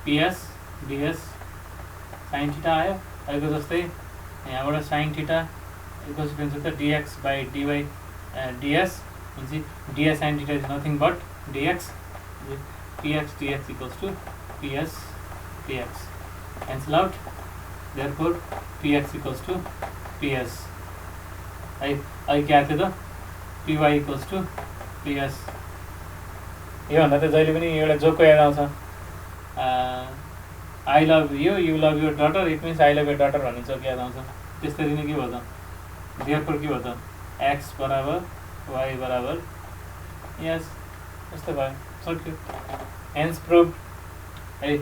PS DS sine theta आयो। अहिलेको जस्तै यहाँबाट साइन थीटा इक्वल्स टु हुन्छ त डिएक्स बाई डिवाई डिएस भनेपछि ds sine theta is nothing but dx, px dx equals to ps dx cancel out, therefore px equals to ps है। अहिले के आएको थियो त पिवाई इक्वल्स टु पिएस। योभन्दा त जहिले पनि एउटा जोकको याद आउँछ, I love you you love your daughter it means I love your daughter भन्ने जोक याद आउँछ। त्यसरी नै के भयो त देयरफोर के भयो त एक्स बराबर वाई बराबर यस, यस्तो भयो सक्यो, हेन्स प्रुभ है।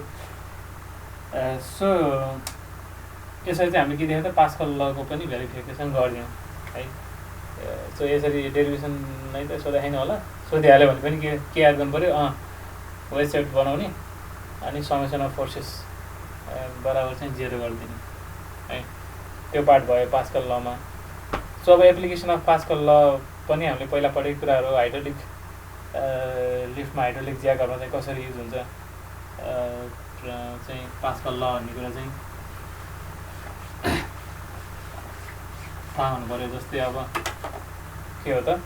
सो यसरी चाहिँ हामीले के देख्यौँ त पास्कल लको पनि भेरिफिकेसन गरिदियौँ है। सो यसरी डेरिभेसन नै त सोधाएन होला, सोधिहाल्यो भने पनि के याद गर्नु पऱ्यो वेज सेट बनाउने अनि समेसन अफ फोर्सेस बराबर चाहिँ 0 गरिदिने है। त्यो पार्ट भयो पास्कल लमा। सो अब एप्लिकेसन अफ पास्कल ल पनि हामीले पहिला पढेको कुराहरू, हाइड्रोलिक लिफ्टमा हाइड्रोलिक ज्याकहरूमा चाहिँ कसरी युज हुन्छ चाहिँ पास्कल ल भन्ने कुरा चाहिँ थाहा हुनु पऱ्यो। जस्तै अब के हो त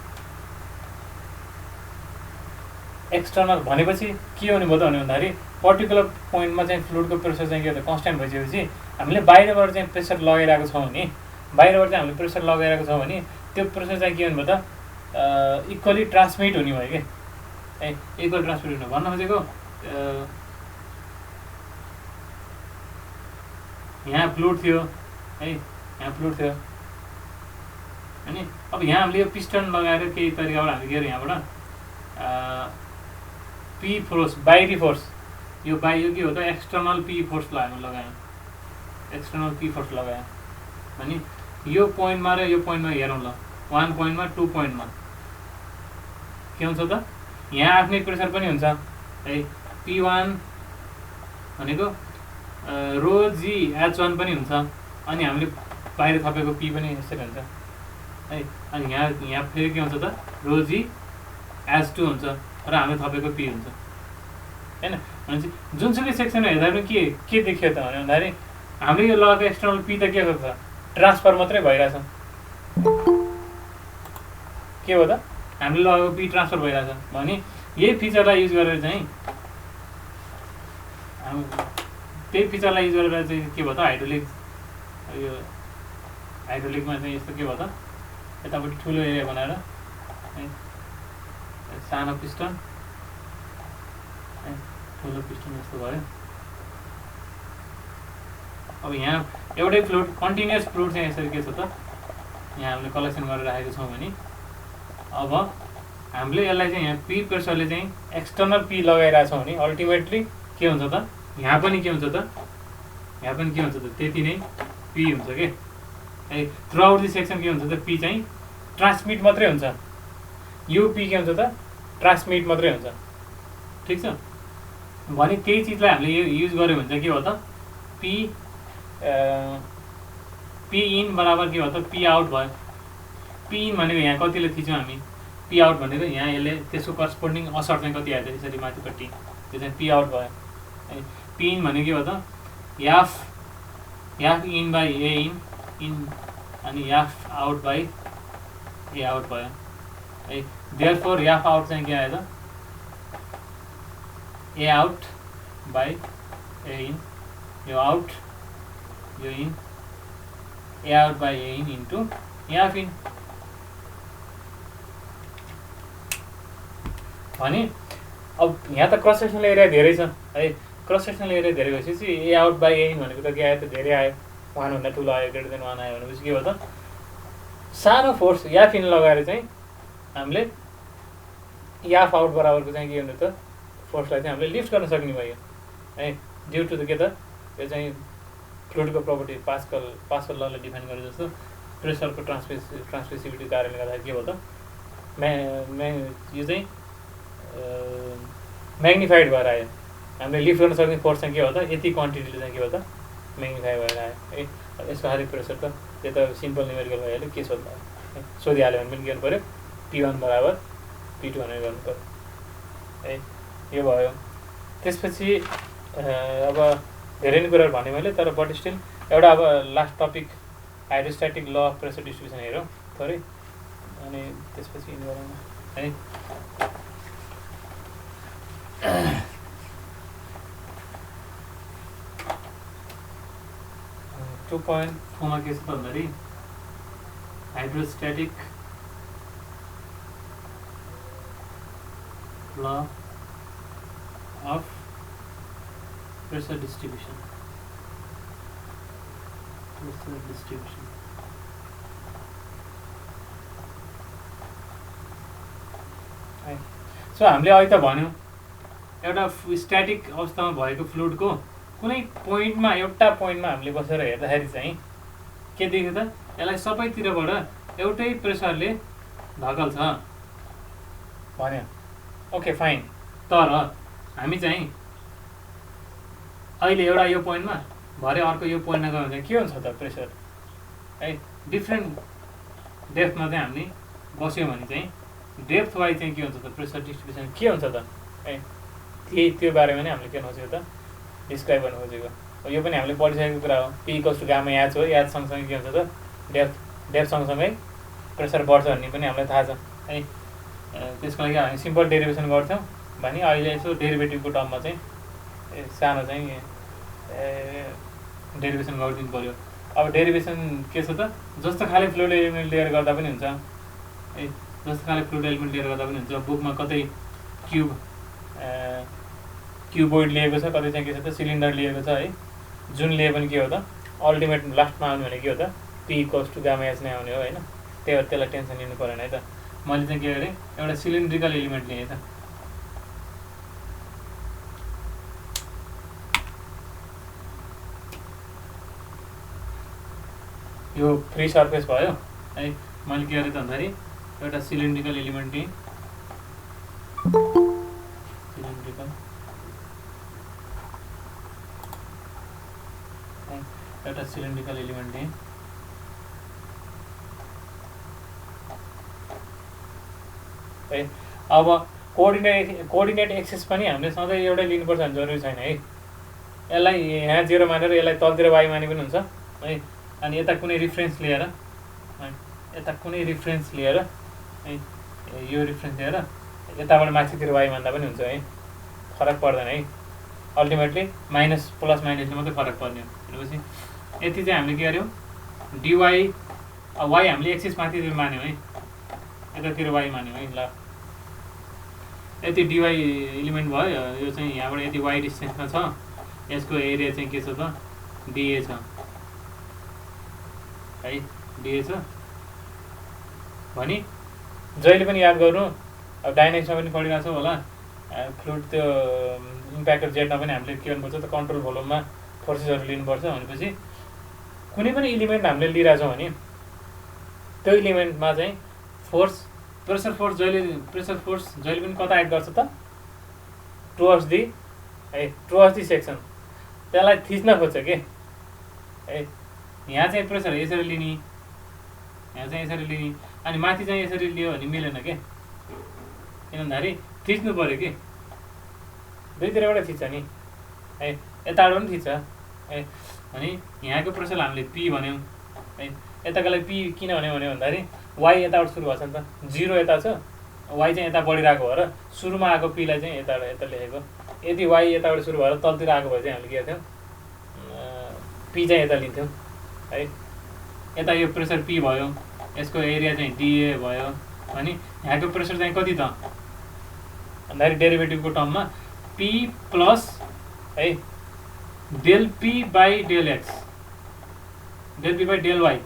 एक्सटर्नल भनेपछि के हुने भयो त भन्दाखेरि पर्टिकुलर पोइन्टमा चाहिँ फ्लुइडको प्रेसर चाहिँ के हो त कन्स्ट्यान्ट भइसकेपछि हामीले बाहिरबाट चाहिँ प्रेसर लगाइरहेको छौँ भने, बाहिरबाट चाहिँ हामीले प्रेसर लगाइरहेको छौँ भने त्यो प्रेसर चाहिँ के हुने भयो त इक्वली ट्रान्समिट हुने भयो कि है। इक्वल ट्रान्समिट हुने भन्न खोजेको यहाँ फ्लुइड थियो है, यहाँ फ्लुइड थियो अनि अब यहाँ हामीले यो पिस्टन लगाएर केही तरिकाबाट हामीले के अरे यहाँबाट पी फोर्स बाहिरी फोर्स यो के हो त एक्सटर्नल पी फोर्स लगायौँ, एक्सटर्नल पी फोर्स लगायौँ अनि यो पोइन्टमा र यो पोइन्टमा हेरौँ ल, 1 पोइन्टमा 2 पोइन्टमा के हुन्छ त यहाँ आफ्नै प्रेसर पनि हुन्छ है। P1 भनेको रो जी H1 पनि हुन्छ अनि हामीले बाहिर थपेको P पनि यसरी हुन्छ है। अनि यहाँ फेरि के हुन्छ त रो जी H2 हुन्छ र हामीले थपेको P हुन्छ हैन। भनेपछि जुनसुकै सेक्सनमा हेर्दा पनि के देखियो त भन्दाखेरि हामीले यो लगको एक्सटर्नल P त के गर्छ ट्रान्सफर मात्रै भइरहेछ। के हो त हामीले लगको P ट्रान्सफर भइरहेछ भने यही फिचरलाई युज गरेर चाहिँ त्यही फिचरलाई युज गरेर चाहिँ के भयो त यो हाइड्रोलिकमा चाहिँ यस्तो के भयो त यतापट्टि ठुलो एरिया बनाएर है, सानो पिस्टन ठुलो पिस्टन जस्तो भयो। अब यहाँ एउटै फ्लुइड कन्टिन्युअस फ्लुइड चाहिँ यसरी के छ त यहाँ हामीले कलेक्सन गरेर राखेको छौँ भने अब हामीले यसलाई चाहिँ यहाँ पी प्रेसरले चाहिँ एक्सटर्नल पी लगाइरहेछौँ भने अल्टिमेटली के हुन्छ त यहाँ पनि के हुन्छ त त्यति नै पी हुन्छ के है। थ्रु आउट द सेक्सन के हुन्छ त पी चाहिँ ट्रान्समिट मात्रै हुन्छ, यो पी के हुन्छ त ट्रान्समिट मात्रै हुन्छ, ठिक छ। भने त्यही चिजलाई हामीले युज गर्यो भने चाहिँ के हो त पी पी इन बराबर के भयो त पी आउट भयो। पी इन भनेको यहाँ कतिले थिच्यौँ हामी, पी आउट भनेको यहाँ यसले त्यसको करस्पोन्डिङ असर चाहिँ कति आयो त यसरी माथिपट्टि, त्यो चाहिँ पी आउट भयो है। पी इन भनेको के भयो त F in by A in अनि F out by A out भयो है। देयरफोर याफ आउट चाहिँ के आयो त A out by A in, यो आउट यो in, A out by A in into F in. भने अब यहाँ त क्रस सेक्सनल एरिया धेरै छ है, क्रस सेक्सनल एरिया धेरै भएपछि ए आउट बाई ए इन भनेको त के आयो त धेरै आयो, 1 भन्दा ठुलो आयो, ग्रेटर देन 1 आयो भनेपछि के भयो त सानो फोर्स याफ इन लगाएर चाहिँ हामीले याफ आउट बराबरको चाहिँ के हुनु त फोर्सलाई चाहिँ हामीले लिफ्ट गर्न सक्ने भयो है, ड्यु टु द के त यो चाहिँ फ्लुइडको प्रपर्टी पास्कल लले डिफाइन गरे जस्तो प्रेसरको ट्रान्समिसिभिटी कारणले गर्दा के भयो त यो चाहिँ म्याग्निफाइड भएर आयो। हामीले लिफ्ट गर्न सक्ने फोर्स चाहिँ के हो त यति क्वान्टिटीले चाहिँ के हो त म्याग्निफाई भएर आयो है। यसको खालि प्रेसर त त्यो त सिम्पल न्युमेरिकल भइहाल्यो, के सोध्नु है, सोधिहाल्यो भने पनि के गर्नु पऱ्यो P1 बराबर P2 भनेर गर्नु पऱ्यो है। यो भयो। त्यसपछि अब धेरै नै कुराहरू भने मैले, तर बट स्टिल एउटा अब last topic हाइड्रोस्ट्याटिक law of pressure distribution हेरौँ थोरै, अनि त्यसपछि इन्भर्मेन्ट है। 2.4 मा के छ त भन्दाखेरि हाइड्रोस्ट्याटिक law of pressure distribution. So हामीले अहिले त भन्यौँ एउटा स्ट्याटिक अवस्थामा भएको फ्लुइडको कुनै पोइन्टमा एउटा पोइन्टमा हामीले बसेर हेर्दाखेरि चाहिँ के देख्यो त यसलाई सबैतिरबाट एउटै प्रेसरले धकल्छ भन्यो। ओके फाइन, तर हामी चाहिँ अहिले एउटा यो पोइन्टमा भरे अर्को यो पोइन्टमा गयो भने के हुन्छ त प्रेसर है, डिफ्रेन्ट डेप्थमा चाहिँ हामीले बस्यो भने चाहिँ डेप्थ वाइज चाहिँ के हुन्छ त प्रेसर डिस्ट्रिब्युसन के हुन्छ त है, त्यो बारेमा नै हामीले के खोजेको त डिस्क्राइब गर्न खोजेको। यो पनि हामीले पढिसकेको कुरा हो, P इक्वल्स टु गामा याच हो, याच सँगसँगै के हुन्छ त डेप्थ सँगसँगै प्रेसर बढ्छ भन्ने पनि हामीलाई थाहा छ है। त्यसको लागि हामी सिम्पल डेरिभेसन गर्थ्यौँ भने अहिले यसो डेरिभेटिभको टर्ममा चाहिँ सानो चाहिँ डेरिभेसन गरिदिनु पऱ्यो। अब डेरिभेसन के छ त जस्तो खाले फ्लुइड एलिमेन्ट लिएर गर्दा पनि हुन्छ है, जस्तो खाले फ्लुइड एलिमेन्ट लिएर गर्दा पनि हुन्छ। बुकमा कतै क्युबोइड लिएको छ, कतै चाहिँ के छ त सिलिन्डर लिएको छ है, जुन लिए पनि के हो त अल्टिमेट लास्टमा आउने भने के हो त P equals to gamma h नै आउने हो होइन। त्यही भएर त्यसलाई टेन्सन लिनु परेन है त। मैले चाहिँ के गरेँ एउटा सिलिन्ड्रिकल एलिमेन्ट लिएँ त, यो फ्री सर्फेस भयो है। मैले के गरेँ त भन्दाखेरि एउटा सिलिन्ड्रिकल एलिमेन्ट लिएँ, एउटा सिलिन्ड्रिकल एलिमेन्ट लिएँ है। अब कोअर्डिनेट एक्सेस पनि हामीले सधैँ एउटै लिनुपर्छ भने जरुरी छैन है। यसलाई यहाँ 0 मानेर यसलाई तलतिर y माने पनि हुन्छ है। अनि यता कुनै रिफरेन्स लिएर है, यता कुनै रिफरेन्स लिएर है, यो रिफरेन्स लिएर यताबाट माथितिर y मान्दा पनि हुन्छ है, फरक पर्दैन है। अल्टिमेटली माइनस प्लस माइनसले मात्रै फरक पर्ने हो। भनेपछि यति चाहिँ हामीले के गर्यौँ डिवाई y हामीले एक्सिस माथितिर मान्यौँ है, यतातिर y मान्यौँ है। ल यति डिवाई एलिमेन्ट भयो, यो चाहिँ यहाँबाट यति y डिस्टेन्समा छ, यसको एरिया चाहिँ के छ त डिए छ है, डिए छ भने जहिले पनि याद गर्नु। अब डाइनेमिक्समा पनि पढिरहेको छ होला, फ्लुइड त्यो इम्प्याक्टर जेटमा पनि हामीले के गर्नुपर्छ त कन्ट्रोल भोल्युममा फोर्सेसहरू लिनुपर्छ। भनेपछि कुनै पनि एलिमेन्ट हामीले लिइरहेछौँ भने त्यो एलिमेन्टमा चाहिँ प्रेसर फोर्स जहिले पनि कता एक्ट गर्छ त टुवर्ड्स दि है, टुवर्ड्स दि सेक्सन, त्यसलाई थिच्न खोज्छ के है। यहाँ चाहिँ प्रेसर यसरी लिने, यहाँ चाहिँ यसरी लिने, अनि माथि चाहिँ यसरी लियो भने मिलेन के, किन भन्दाखेरि थिच्नु पऱ्यो कि, दुईतिरबाट थिच्छ नि है, यताबाट पनि थिच्छ है। अनि यहाँको प्रेसर हामीले पी भन्यौँ है, यताको लागि पी किन भन्यो भन्दाखेरि वाइ यताबाट सुरु भएको छ नि त, 0 यता छ, वाइ चाहिँ यता बढिरहेको भएर सुरुमा आएको पीलाई चाहिँ यताबाट यता लेखेको। यदि वाइ यताबाट सुरु भएर तलतिर आएको भए चाहिँ हामीले के गर्थ्यौँ, पी चाहिँ यता लिन्थ्यौँ है। यता यो प्रेसर पी भयो, यसको एरिया चाहिँ डिए भयो, अनि यहाँको प्रेसर चाहिँ कति त भन्दाखेरि डेरिभेटिभको टर्ममा पी प्लस है del P by del x, del P by del y.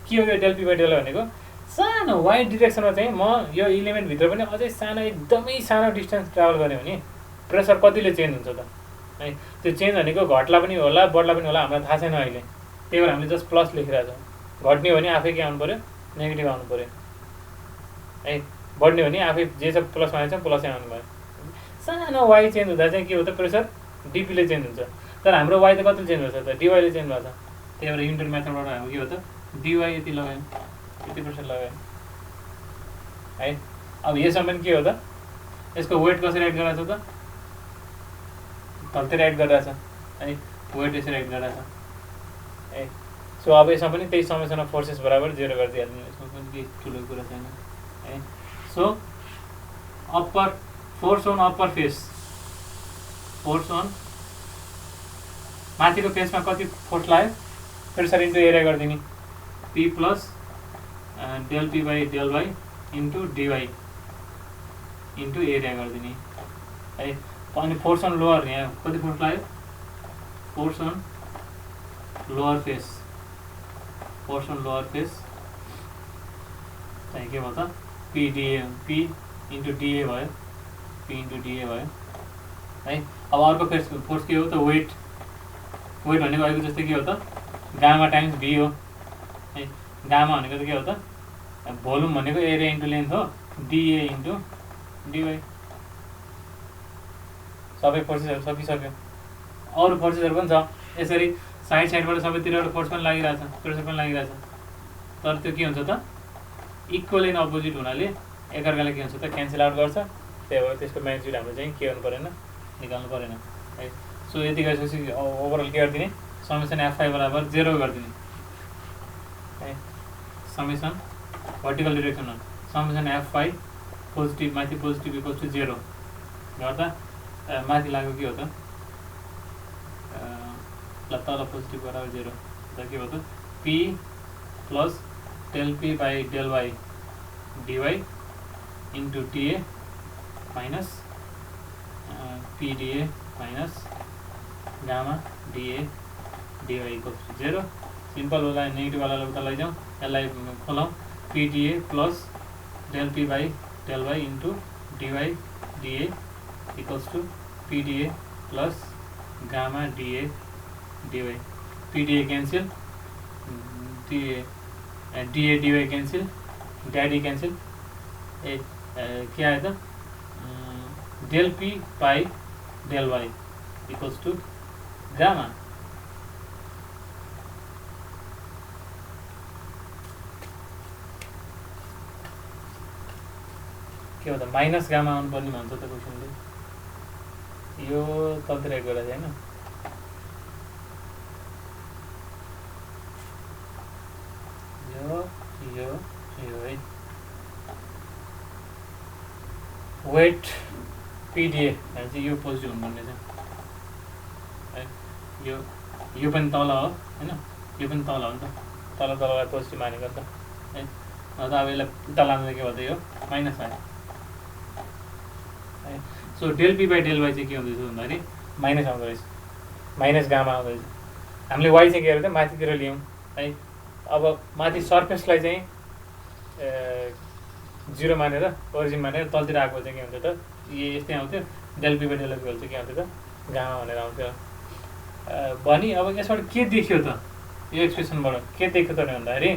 के हो यो del P by del y भनेको, सानो वाइ डिरेक्सनमा चाहिँ म यो इलिमेन्टभित्र पनि अझै सानो एकदमै सानो डिस्टेन्स ट्राभल गऱ्यो भने प्रेसर कतिले चेन्ज हुन्छ त है। त्यो चेन्ज भनेको घट्ला पनि होला बढ्ला पनि होला, हामीलाई थाहा छैन अहिले, त्यही भएर हामीले जस्ट प्लस लेखिरहेको छौँ। घट्ने भने आफै के आउनु पऱ्यो, नेगेटिभ आउनु पऱ्यो है, बढ्ने भने आफै जे छ प्लस माइनस छ प्लसै आउनु भयो। सानो वाइ चेन्ज हुँदा चाहिँ के हो त, प्रेसर डिपीले चेन्ज हुन्छ, तर हाम्रो वाइ त कतिले चेन्ज भएको छ त, डिवाईले चेन्ज भएको छ। त्यही भएर युनिट मेथडबाट हाम्रो के हो त, डिवाई यति लगायौँ, यति प्रेसर लगायौँ है। अब यसमा पनि के हो त, यसको वेट कसरी एड गरिरहेको छ त, तलतिर एड गरिरहेछ है, वेट यसरी एड गरिरहेछ है। सो अब यसमा पनि त्यही समेसन अफ फोर्सेस बराबर 0 गरिदिइहाल्नु, यसमा पनि केही ठुलो कुरा छैन है। So upper force on upper face, force on माथिको फेसमा कति फोर्स लाग्यो, प्रेसर इन्टु एरिया गरिदिने, p plus del P by del Y into dy into area गरिदिने है। अनि फोर्स अन लोअर, यहाँ कति फोर्स लाग्यो, force on lower face, force on lower face चाहिँ के भयो त, पीडिए, पी इन्टु डिए भयो, पी इन्टु डिए भयो है। अब अर्को फोर्स के हो त, वेट, वेट भनेको अहिलेको जस्तै के हो त, गामा टाइम्स भी हो है। गामा भनेको त के हो त, भोल्युम भनेको एरिया इन्टु लेन्थ हो, डिए इन्टु डिवाई। सबै फोर्सेसहरू सकिसक्यो, अरू फोर्सेसहरू पनि छ, यसरी साइड साइडबाट सबैतिरबाट फोर्स पनि लागिरहेछ, प्रेसर पनि लागिरहेछ, तर त्यो के हुन्छ त, इक्वल एन्ड अपोजिट हुनाले एकअर्काले के हुन्छ त, क्यान्सल आउट गर्छ। त्यही भएर त्यसको म्याग्निट्युड हाम्रो चाहिँ के गर्नु परेन, निकाल्नु परेन है। सो यति गरिसकेपछि ओभरअल के गरिदिने, समेसन एफ5 बराबर 0 गरिदिने है। समेसन भर्टिकल डिरेक्सनमा समेसन एफ5 पोजिटिभ, माथि पोजिटिभ इक्वल्स टु 0 गर्दा माथि लाग्यो के हो त, तल पोजिटिभ बराबर 0 त के हो त, P plus del P by del Y DY into DA minus PDA minus gamma DA DY equals to 0। Simple होला, नेगेटिभ वाला उता लैजाउँ, यसलाई खोलौँ, PDA plus del P by del Y into DY DA equals to PDA plus gamma DA DY. PDA cancel, DA DY cancel, daddy cancel, के आयो त, del P by del Y equals to gamma. के हो त, minus gamma आउनुपर्ने भन्छ त क्वेसनले, यो तलतिर गएर चाहिँ होइन, यो है। वेट पीडिए चाहिँ यो पोजिटिभ हुनुपर्ने चाहिँ है, यो पनि तल हो होइन, यो पनि तल हो नि त, तललाई पोजिटिभ मानेको नि त है। अन्त अब यसलाई उता लाँदा के भन्दा यो माइनस आयो है। So del P by del y चाहिँ के हुँदैछ भन्दाखेरि माइनस आउँदो रहेछ, माइनस गामा आउँदो रहेछ। हामीले वाई चाहिँ के गरेर माथितिर ल्यायौँ है। अब माथि सर्फेसलाई चाहिँ 0 मानेर, ओरिजिन मानेर तलतिर आएको चाहिँ के हुन्थ्यो त, यस्तै आउँथ्यो, del P by del y चाहिँ के आउँथ्यो त, गामा भनेर आउँथ्यो भनी। अब यसबाट के देखियो त, यो एक्सप्रेसनबाट के देखियो त भन्दाखेरि,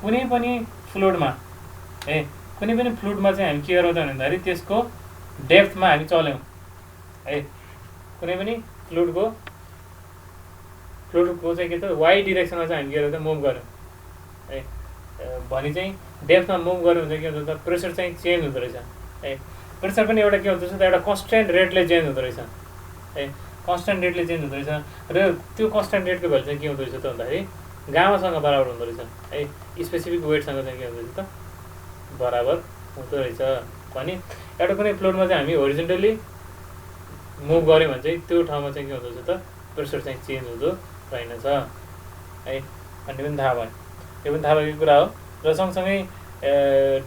कुनै पनि फ्लुइडमा है, कुनै पनि फ्लुइडमा चाहिँ हामी के गरौँ त भन्दाखेरि त्यसको डेप्थमा हामी चल्यौँ है। कुनै पनि फ्लुइडको फ्लुइडको चाहिँ के छ वाइ डिरेक्सनमा चाहिँ हामी के गर्छौँ मुभ गर्यौँ है भने चाहिँ डेप्थमा मुभ गर्यो भने चाहिँ के हुन्छ त प्रेसर चाहिँ चेन्ज हुँदो रहेछ है प्रेसर पनि एउटा के हुँदो रहेछ त एउटा कन्स्ट्यान्ट रेटले चेन्ज हुँदो रहेछ है कन्स्ट्यान्ट रेटले चेन्ज हुँदो रहेछ र त्यो कन्स्ट्यान्ट रेटको भ्यालु चाहिँ के हुँदो रहेछ त भन्दाखेरि गामासँग बराबर हुँदो रहेछ है स्पेसिफिक वेटसँग चाहिँ के हुँदो रहेछ त बराबर हुँदो रहेछ भने एउटा कुनै फ्लुइडमा चाहिँ हामी होरिजेन्टली मुभ गऱ्यौँ भने चाहिँ त्यो ठाउँमा चाहिँ के हुँदो रहेछ त प्रेसर चाहिँ चेन्ज हुँदो रहेनछ है भन्ने पनि थाहा भयो यो पनि थाहा भएको कुरा हो र सँगसँगै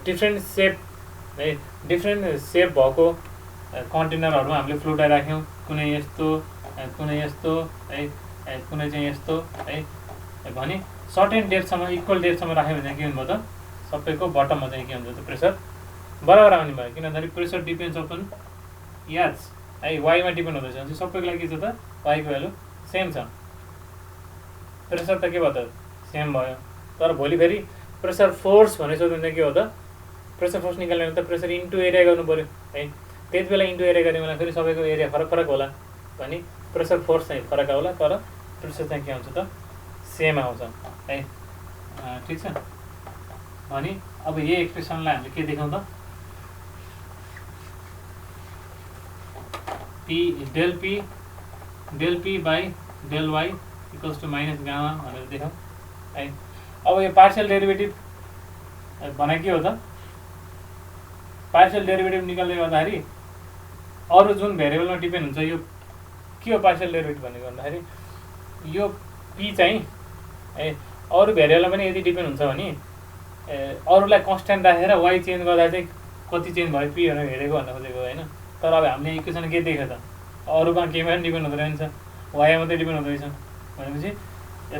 डिफ्रेन्ट सेप है डिफ्रेन्ट सेप भएको कन्टेनरहरूमा हामीले फ्लुइड राख्यौँ कुनै यस्तो है कुनै चाहिँ यस्तो है भने सर्टेन डेप्थसम्म इक्वल डेप्थसम्म राख्यो भने चाहिँ के हुनुभयो त सबैको बटममा चाहिँ के हुन्छ त प्रेसर बराबर आउने भयो किन भन्दाखेरि प्रेसर डिपेन्ड्स अपन याज है वाइमा डिपेन्ड हुँदैछ भने सबैको लागि के छ त वाइको भ्यालु सेम छ प्रेसर त के भयो त सेम भयो तर भोलि फेरि प्रेसर फोर्स भने सोध्यो भने के हो त प्रेसर फोर्स निकाल्ने भने त प्रेसर इन्टु एरिया गर्नु पऱ्यो है त्यति बेला इन्टु एरिया गर्ने बेला फेरि सबैको एरिया फरक फरक होला भने प्रेसर फोर्स चाहिँ फरक होला तर प्रेसर चाहिँ के हुन्छ त सेम आउँछ है ठिक छ भने अब यही एक्सप्रेसनलाई हामीले के देखाउँ त del P by del Y equals to minus gamma भनेर देखाउँ है अब यो पार्शियल डेरिभेटिभ भने के हो त पार्शियल डेरिभेटिभ निकाल्दै गर्दाखेरि अरू जुन भेरिएबलमा डिपेन्ड हुन्छ यो के हो पार्शियल डेरिभेटिभ भनेको भन्दाखेरि यो पी चाहिँ है अरू भेरिएबलमा पनि यदि डिपेन्ड हुन्छ भने अरूलाई कन्स्ट्यान्ट राखेर वाइ चेन्ज गर्दा चाहिँ कति चेन्ज भयो पी भनेर हेरेको भन्न खोजेको होइन तर अब हामीले इक्वेसन के देख्यो त अरूमा केमा पनि डिपेन्ड हुँदो रहेछ वाइमा मात्रै डिपेन्ड हुँदो रहेछ भनेपछि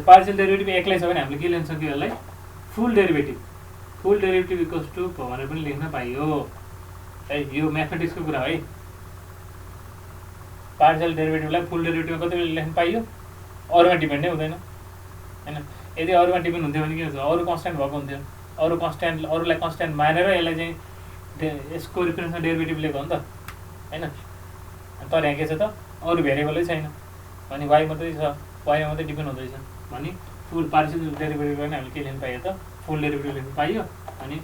पार्शियल डेरिभेटिभ एक्लै छ भने हामीले के लिन सक्यो यसलाई फुल डेरिभेटिभ इक्वल्स टु भनेर पनि लेख्न पाइयो है यो म्याथमेटिक्सको कुरा है पार्शियल डेरिभेटिभलाई फुल डेरिभेटिभमा कति बेला लेख्न पाइयो अरूमा डिपेन्ड नै हुँदैन होइन यदि अरूमा डिपेन्ड हुन्थ्यो भने के हुन्छ अरू कन्स्ट्यान्ट भएको हुन्थ्यो अरूलाई कन्स्ट्यान्ट मानेर यसलाई चाहिँ यसको रिफरेन्समा डेरिभेटिभ लिएको हो नि त होइन तर यहाँ के छ त अरू भेरिएबलै छैन भने वाइ मात्रै छ वाइमा मात्रै डिपेन्ड हुँदैछ भने फुल पार्शियल डेरिभेटिभ पनि हामीले के लेख्नु पाइयो त फुल डेरिभेटिभ लेख्नु पाइयो अनि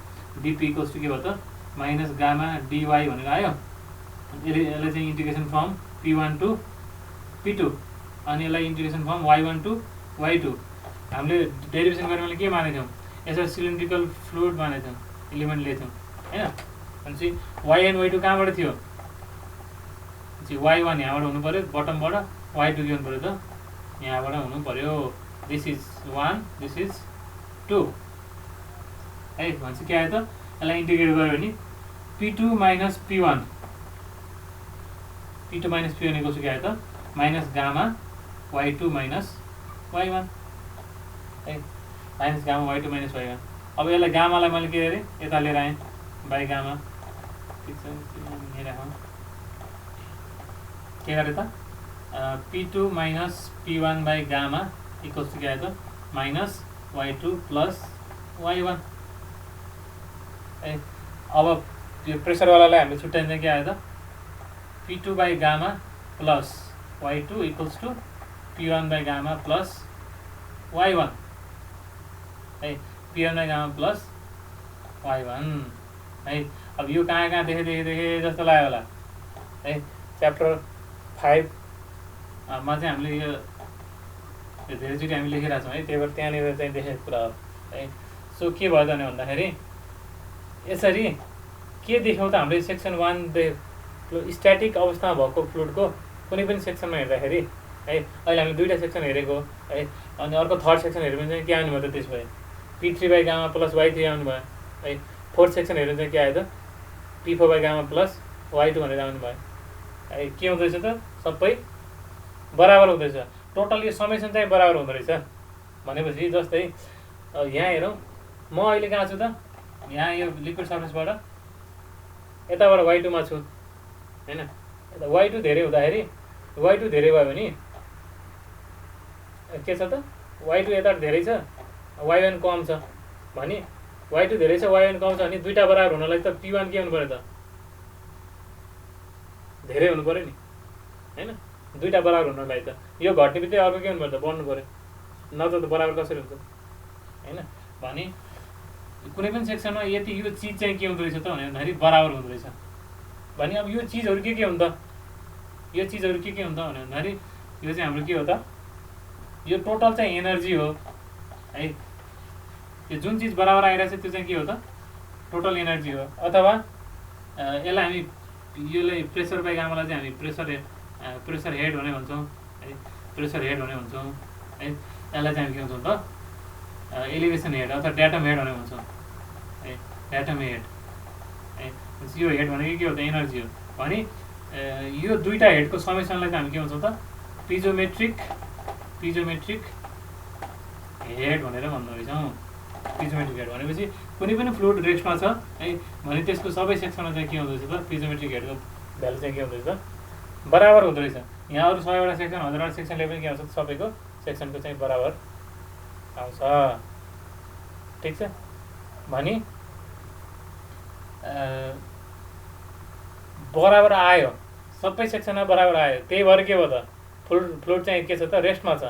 डिपी इक्वल्स टु के भयो त माइनस गामा डिवाई भनेर आयो यसलाई चाहिँ integration from P1 to P2 अनि यसलाई integration from Y1 to Y2 हामीले डेरिभेसन गर्ने बेला के मानेथ्यौँ यसलाई सिलिन्ड्रिकल फ्लुइड मानेथ्यौँ इलिमेन्ट लिएथ्यौँ होइन भनेपछि Y1 Y2 कहाँबाट थियो Y1 यहाँबाट हुनु पऱ्यो बटमबाट Y2 के हुनु पऱ्यो त यहाँबाट हुनु पऱ्यो दिस इज 1 दिस इज 2 है भनेपछि के आयो त यसलाई इन्टिग्रेट गर्यो भने P2 माइनस P1 इक्वल्स के आयो त minus gamma Y2 minus Y1 है minus gamma Y2 minus Y1 अब यसलाई गामालाई मैले के गरेँ यता लिएर आएँ बाई गामा ठिक छ के गरेँ त P2 minus P1 by gamma equals के आयो त माइनस Y2 प्लस Y1 है अब यो प्रेसरवालालाई हामीले छुट्याइन्छ के आयो त P2 by gamma plus Y2 equals to P1 by gamma plus Y1 है P1 by gamma plus Y1 है अब यो कहाँ देखे जस्तो लाग्यो होला है च्याप्टर 5 मा चाहिँ हामीले यो धेरैचोटि हामी लेखिरहेको छौँ है त्यही भएर त्यहाँनिर चाहिँ देखेको कुरा हो है सो के भयो त भन्दाखेरि यसरी के देख्यौँ त हामीले सेक्सन 1 स्ट्याटिक अवस्थामा भएको फ्लुइडको कुनै पनि सेक्सनमा हेर्दाखेरि है अहिले हामीले दुईवटा सेक्सन हेरेको है अनि अर्को थर्ड सेक्सन हेऱ्यो भने चाहिँ के आउनु भयो त त्यसो भए P3 by gamma plus Y3 आउनु भयो है फोर्थ सेक्सन हेऱ्यो चाहिँ के आयो त P4 by gamma plus Y2 भनेर आउनु भयो है के हुँदैछ त सबै बराबर हुँदैछ टोटल यो समेसन चाहिँ बराबर हुँदो रहेछ भनेपछि जस्तै यहाँ हेरौँ म अहिले कहाँ छु त यहाँ यो लिक्विड सर्फेसबाट यताबाट Y2 मा छु होइन यता Y2 धेरै हुँदाखेरि Y2 धेरै भयो भने के छ त Y2 यता धेरै छ Y1 कम छ भने Y2 धेरै छ Y1 कम छ भने दुईटा बराबर हुनलाई त P1 के हुनु पर्यो त धेरै हुनु पर्यो नि होइन दुईटा बराबर हुनलाई त यो घट्ने बित्तिकै अर्को के हुनु पर्छ बढ्नु पऱ्यो नत्र त बराबर कसरी हुन्छ होइन भने कुनै पनि सेक्सनमा यति यो चिज चाहिँ के हुँदो रहेछ त भन्दाखेरि बराबर हुँदो रहेछ भने अब यो चिजहरू के हुन् त यो चिजहरू के हुन् त भन्दाखेरि यो चाहिँ हाम्रो के हो त यो टोटल चाहिँ एनर्जी हो है यो जुन चिज बराबर आइरहेछ त्यो चाहिँ के हो त टोटल एनर्जी हो अथवा यसलाई हामी यसलाई प्रेसर बाई गामालाई चाहिँ हामी प्रेसर हेड भने भन्छौँ है प्रेसर हेड भने भन्छौँ है यसलाई चाहिँ हामी के भन्छौँ त एलिभेसन हेड अथवा ड्याटम हेड भने भन्छौँ है ड्याटम हेड है यो हेड भनेको के हो त एनर्जी हो भने यो दुईटा हेडको समेसनलाई चाहिँ हामी के भन्छौँ त पिजोमेट्रिक हेड भनेर भन्दो रहेछौँ पिजोमेट्रिक हेड भनेपछि कुनै पनि फ्लुइड रेस्टमा छ है भने त्यसको सबै सेक्सनमा चाहिँ के हुँदो रहेछ त पिजोमेट्रिक हेडको भ्यालु चाहिँ के हुँदो रहेछ बराबर हुँदो रहेछ यहाँ अरू 100वटा सेक्सन 1000वटा सेक्सनले पनि के आउँछ सबैको सेक्सनको चाहिँ बराबर आउँछ ठिक छ भने बराबर आयो सबै सेक्सनमा बराबर आयो त्यही भएर के भयो त फ्लुइड चाहिँ के छ त रेस्टमा छ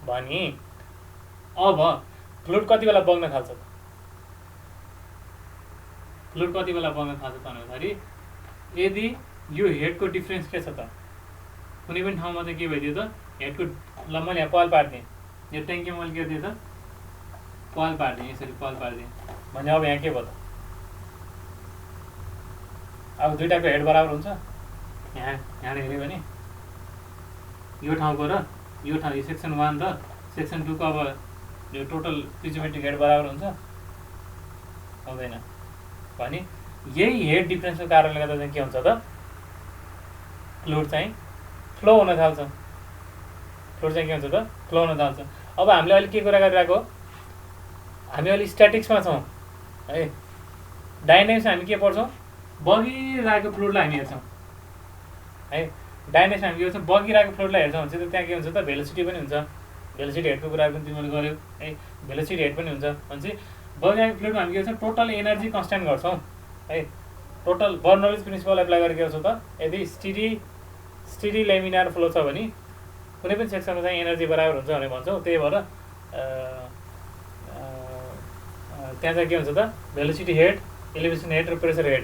भने अब फ्लुइड कति बेला बग्न थाल्छ त फ्लुइड कति बेला बग्न थाल्छ त भन्दाखेरि यदि यो हेडको डिफ्रेन्स के छ त कुनै पनि ठाउँमा चाहिँ के भइदियो त हेडको ल मैले यहाँ पाल पारिदिएँ यो ट्याङ्की मैले के दिएँ त पाल पारिदिएँ यसरी पाल पारिदिएँ भने अब यहाँ के भयो त अब दुईटाको हेड बराबर हुन्छ यहाँ हेऱ्यो भने यो ठाउँको र यो ठाउँ यो सेक्सन 1 र सेक्सन 2 को अब यो टोटल पिजोमेट्रिक हेड बराबर हुन्छ हुँदैन भने यही हेड डिफ्रेन्सको कारणले गर्दा चाहिँ के हुन्छ त फ्लुइड चाहिँ फ्लो हुन थाल्छ फ्लुइड चाहिँ के हुन्छ त फ्लो हुन थाल्छ अब हामीले अहिले के कुरा गरिरहेको हामी अहिले स्ट्याटिक्समा छौँ है डाइनामिक्समा हामी के पढ्छौँ बगिरहेको फ्लुइडलाई हामी हेर्छौँ है डाइनामिक्समा हामी के गर्छौँ बगिरहेको फ्लुइडलाई हेर्छौँ भने चाहिँ त्यहाँ के हुन्छ त भेलोसिटी पनि हुन्छ भेलोसिटी हेडको कुरा पनि तिमीले गर्यौ है भेलोसिटी हेड पनि हुन्छ भने चाहिँ बगिरहेको फ्लुइडमा हामी के गर्छौँ टोटल एनर्जी कन्स्ट्यान्ट गर्छौँ है टोटल बर्नौलिज प्रिन्सिपल एप्लाई गरेर के गर्छौँ त यदि स्टिडी लेमिनार फ्लो छ भने कुनै पनि सेक्सनमा चाहिँ एनर्जी बराबर हुन्छ भनेर भन्छौँ त्यही भएर त्यहाँ चाहिँ के हुन्छ त भेलोसिटी हेड एलिभेसन हेड र प्रेसर हेड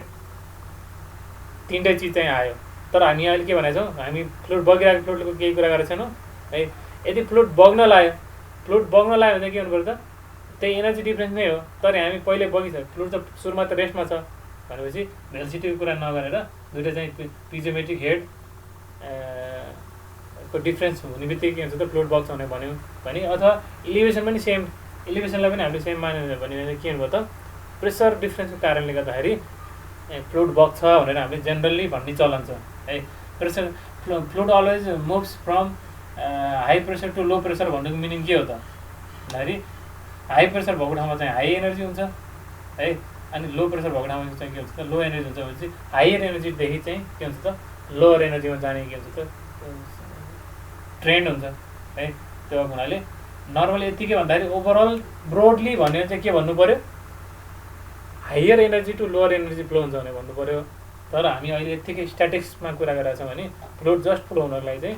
तीनटै चिज चाहिँ आयो तर हामी अहिले के भनेको छौँ हामी फ्लुइड बगिरहेको फ्लुइडको केही कुरा गरेको छैनौँ है यदि फ्लुइड बग्न लाग्यो भने चाहिँ के हुनु पर्छ त त्यही एनर्जी डिफ्रेन्स नै हो तर हामी पहिले बगिसक्यो फ्लुइड त सुरुमा त रेस्टमा छ भनेपछि भेलोसिटीको कुरा नगरेर दुईवटा चाहिँ पिजोमेट्रिक हेड को डिफ्रेन्स हुने बित्तिकै के हुन्छ त फ्लुइड बग्छ भनेर भन्यो भने अथवा इलिभेसन पनि सेम इलिभेसनलाई पनि हामीले सेम मान्यो भने के हुनुभयो त प्रेसर डिफ्रेन्सको कारणले गर्दाखेरि फ्लुइड बग्छ भनेर हामीले जेनरली भन्ने चलन छ है pressure fluid always moves from high pressure to low pressure भन्नुको मिनिङ के हो त भन्दाखेरि हाई प्रेसर भएको ठाउँमा चाहिँ हाई एनर्जी हुन्छ है अनि लो प्रेसर भएको ठाउँमा चाहिँ के हुन्छ त लो एनर्जी हुन्छ भने चाहिँ हायर एनर्जीदेखि चाहिँ के हुन्छ त लोवर एनर्जीमा जाने के हुन्छ त ट्रेन्ड हुन्छ है त्यो हुनाले नर्मली यतिकै भन्दाखेरि ओभरअल ब्रोडली भन्यो चाहिँ के भन्नु पऱ्यो higher energy to lower energy flow हुन्छ भने भन्नु पऱ्यो तर हामी अहिले यतिकै स्ट्याटिक्समा कुरा गरिरहेको छौँ भने फ्लुइड जस्ट फ्लो हुनको लागि चाहिँ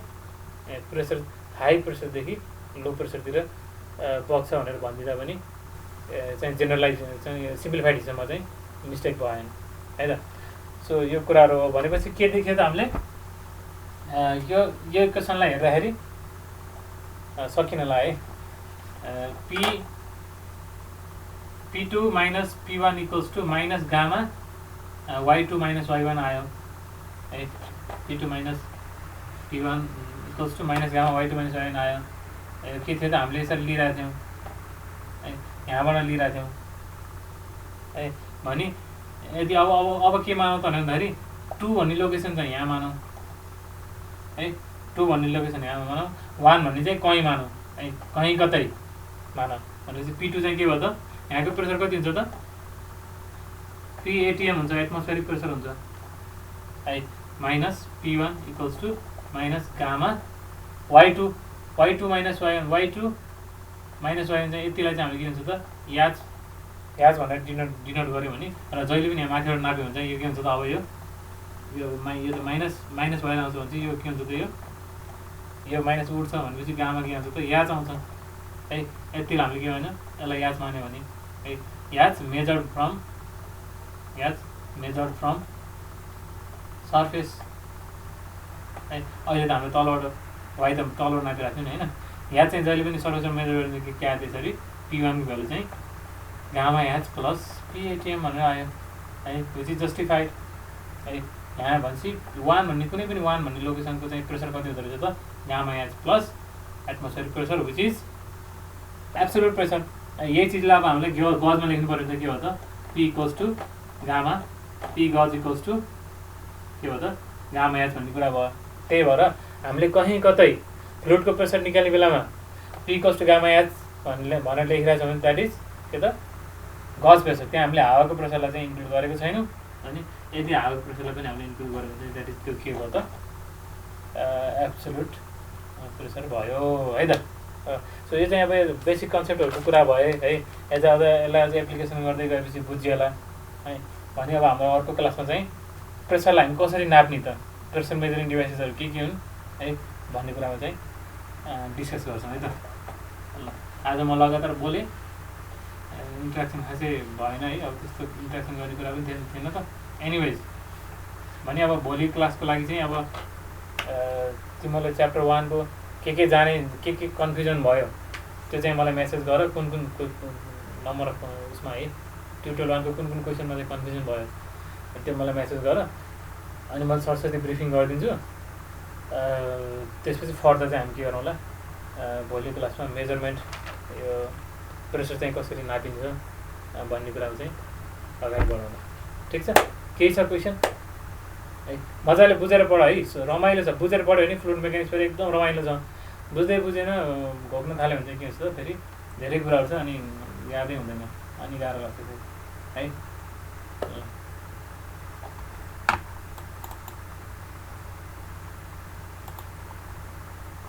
प्रेसर हाई प्रेसरदेखि लो प्रेसरतिर बग्छ भनेर भनिदिँदा पनि चाहिँ जेनरलाइज चाहिँ सिम्प्लिफाइड हिसाबमा चाहिँ मिस्टेक भएन है त सो यो कुराहरू हो भनेपछि के देख्यो त हामीले यो इक्वेसनलाई हेर्दाखेरि सकिनलाई है P2 minus P1 equals to minus gamma Y2 minus Y1 आयो है P2 minus P1 equals to minus gamma Y2 minus Y1 आयो के थियो त हामीले यसरी लिइरहेको थियौँ है यहाँबाट लिइरहेको थियौँ है भने यदि अब के मानौँ त भन्दाखेरि 2 भन्ने लोकेसन चाहिँ यहाँ मानौँ है 2 भन्ने लोकेसन यहाँ मानौँ 1 भन्ने चाहिँ कहीँ मानौँ है कहीँ कतै मानौँ भनेपछि P2 चाहिँ के भयो त यहाँको प्रेसर कति हुन्छ त PATM हुन्छ एटमोस्फेरिक प्रेसर हुन्छ है minus P1 equals to minus gamma Y2 minus Y1 Y2 minus Y1 चाहिँ यतिलाई चाहिँ हामीले के हुन्छ त याज भनेर डिनोट गऱ्यो भने र जहिले पनि यहाँ माथिबाट नाप्यो भने चाहिँ यो के हुन्छ त अब यो त माइनस Y1 आउँछ भने चाहिँ यो के हुन्छ त यो यो माइनस उठ्छ भनेपछि गामा के आउँछ त याच आउँछ है। यति हामीले के भन्यो यसलाई याच मान्यो भने है याच मेजर्ड फ्रम सर्फेस है। अहिले त हामीले तलबाट वाइ त तलबाट नापिरहेको थियौँ नि होइन। याच चाहिँ जहिले पनि सर्फेसमा मेजर गर्ने के आयो त्यसरी P1 को भ्यालु चाहिँ गामा याच प्लस PATM भनेर आयो है, विच इज जस्टिफाइड है। यहाँ भनेपछि 1 भन्ने कुनै पनि 1 भन्ने लोकेसनको चाहिँ प्रेसर कति हुँदो रहेछ त gamma H plus atmospheric pressure which is absolute pressure. यही चिजलाई अब हामीले गजमा लेख्नु पर्यो त के हो त P equals to gamma P gauge equals to के हो त गामा एच भन्ने कुरा भयो। त्यही भएर हामीले कहीँ कतै फ्लुइडको प्रेसर निकाल्ने बेलामा P equals to gamma h भनेर लेखिरहेको छ भने द्याट इज के त गज प्रेसर। त्यहाँ हामीले हावाको प्रेसरलाई चाहिँ इन्क्लुड गरेको छैनौँ। अनि यदि हावाको प्रेसरलाई पनि हामीले इन्क्लुड गरेको चाहिँ द्याट इज त्यो के भयो त एब्सोल्युट प्रेसर भयो है त। सो यो चाहिँ अब बेसिक कन्सेप्टहरूको कुरा भयो है। यसलाई अझै एप्लिकेसन गर्दै गएपछि बुझियो होला है। भने अब हाम्रो अर्को क्लासमा चाहिँ प्रेसरलाई हामी कसरी नाप्ने त, प्रेसर मेजरिङ डिभाइसेसहरू के हुन् है भन्ने कुरामा चाहिँ डिस्कस गर्छौँ है त। ल आज म लगातार बोलेँ, इन्ट्रेक्सन खासै भएन है। अब त्यस्तो इन्ट्रेक्सन गर्ने कुरा पनि थिएन त। एनिवेज भने अब भोलि क्लासको लागि चाहिँ अब तिमीलाई च्याप्टर 1 को के जाने के कन्फ्युजन भयो त्यो चाहिँ मलाई मेसेज गर। कुन नम्बर अफ उसमा है ट्युटोरियल 1 को कुन क्वेसनमा चाहिँ कन्फ्युजन भयो त्यो मलाई मेसेज गर। अनि मैले सरस्वती ब्रिफिङ गरिदिन्छु। त्यसपछि फर्दर चाहिँ हामी के गरौँला भोलि क्लासमा मेजरमेन्ट यो प्रेसर चाहिँ कसरी नापिन्छ भन्ने कुरा चाहिँ अगाडि बढाउला। ठिक छ, केही छ क्वेसन है? मजाले बुझेर पढ है, रमाइलो छ। बुझेर पढ्यो भने फ्लुइड मेकानिक्स पनि एकदम रमाइलो छ। बुझ्दै बुझेन घोक्न थाल्यो भने चाहिँ के हुन्छ त फेरि धेरै कुराहरू छ अनि यादै हुँदैन अनि गाह्रो लाग्छ है।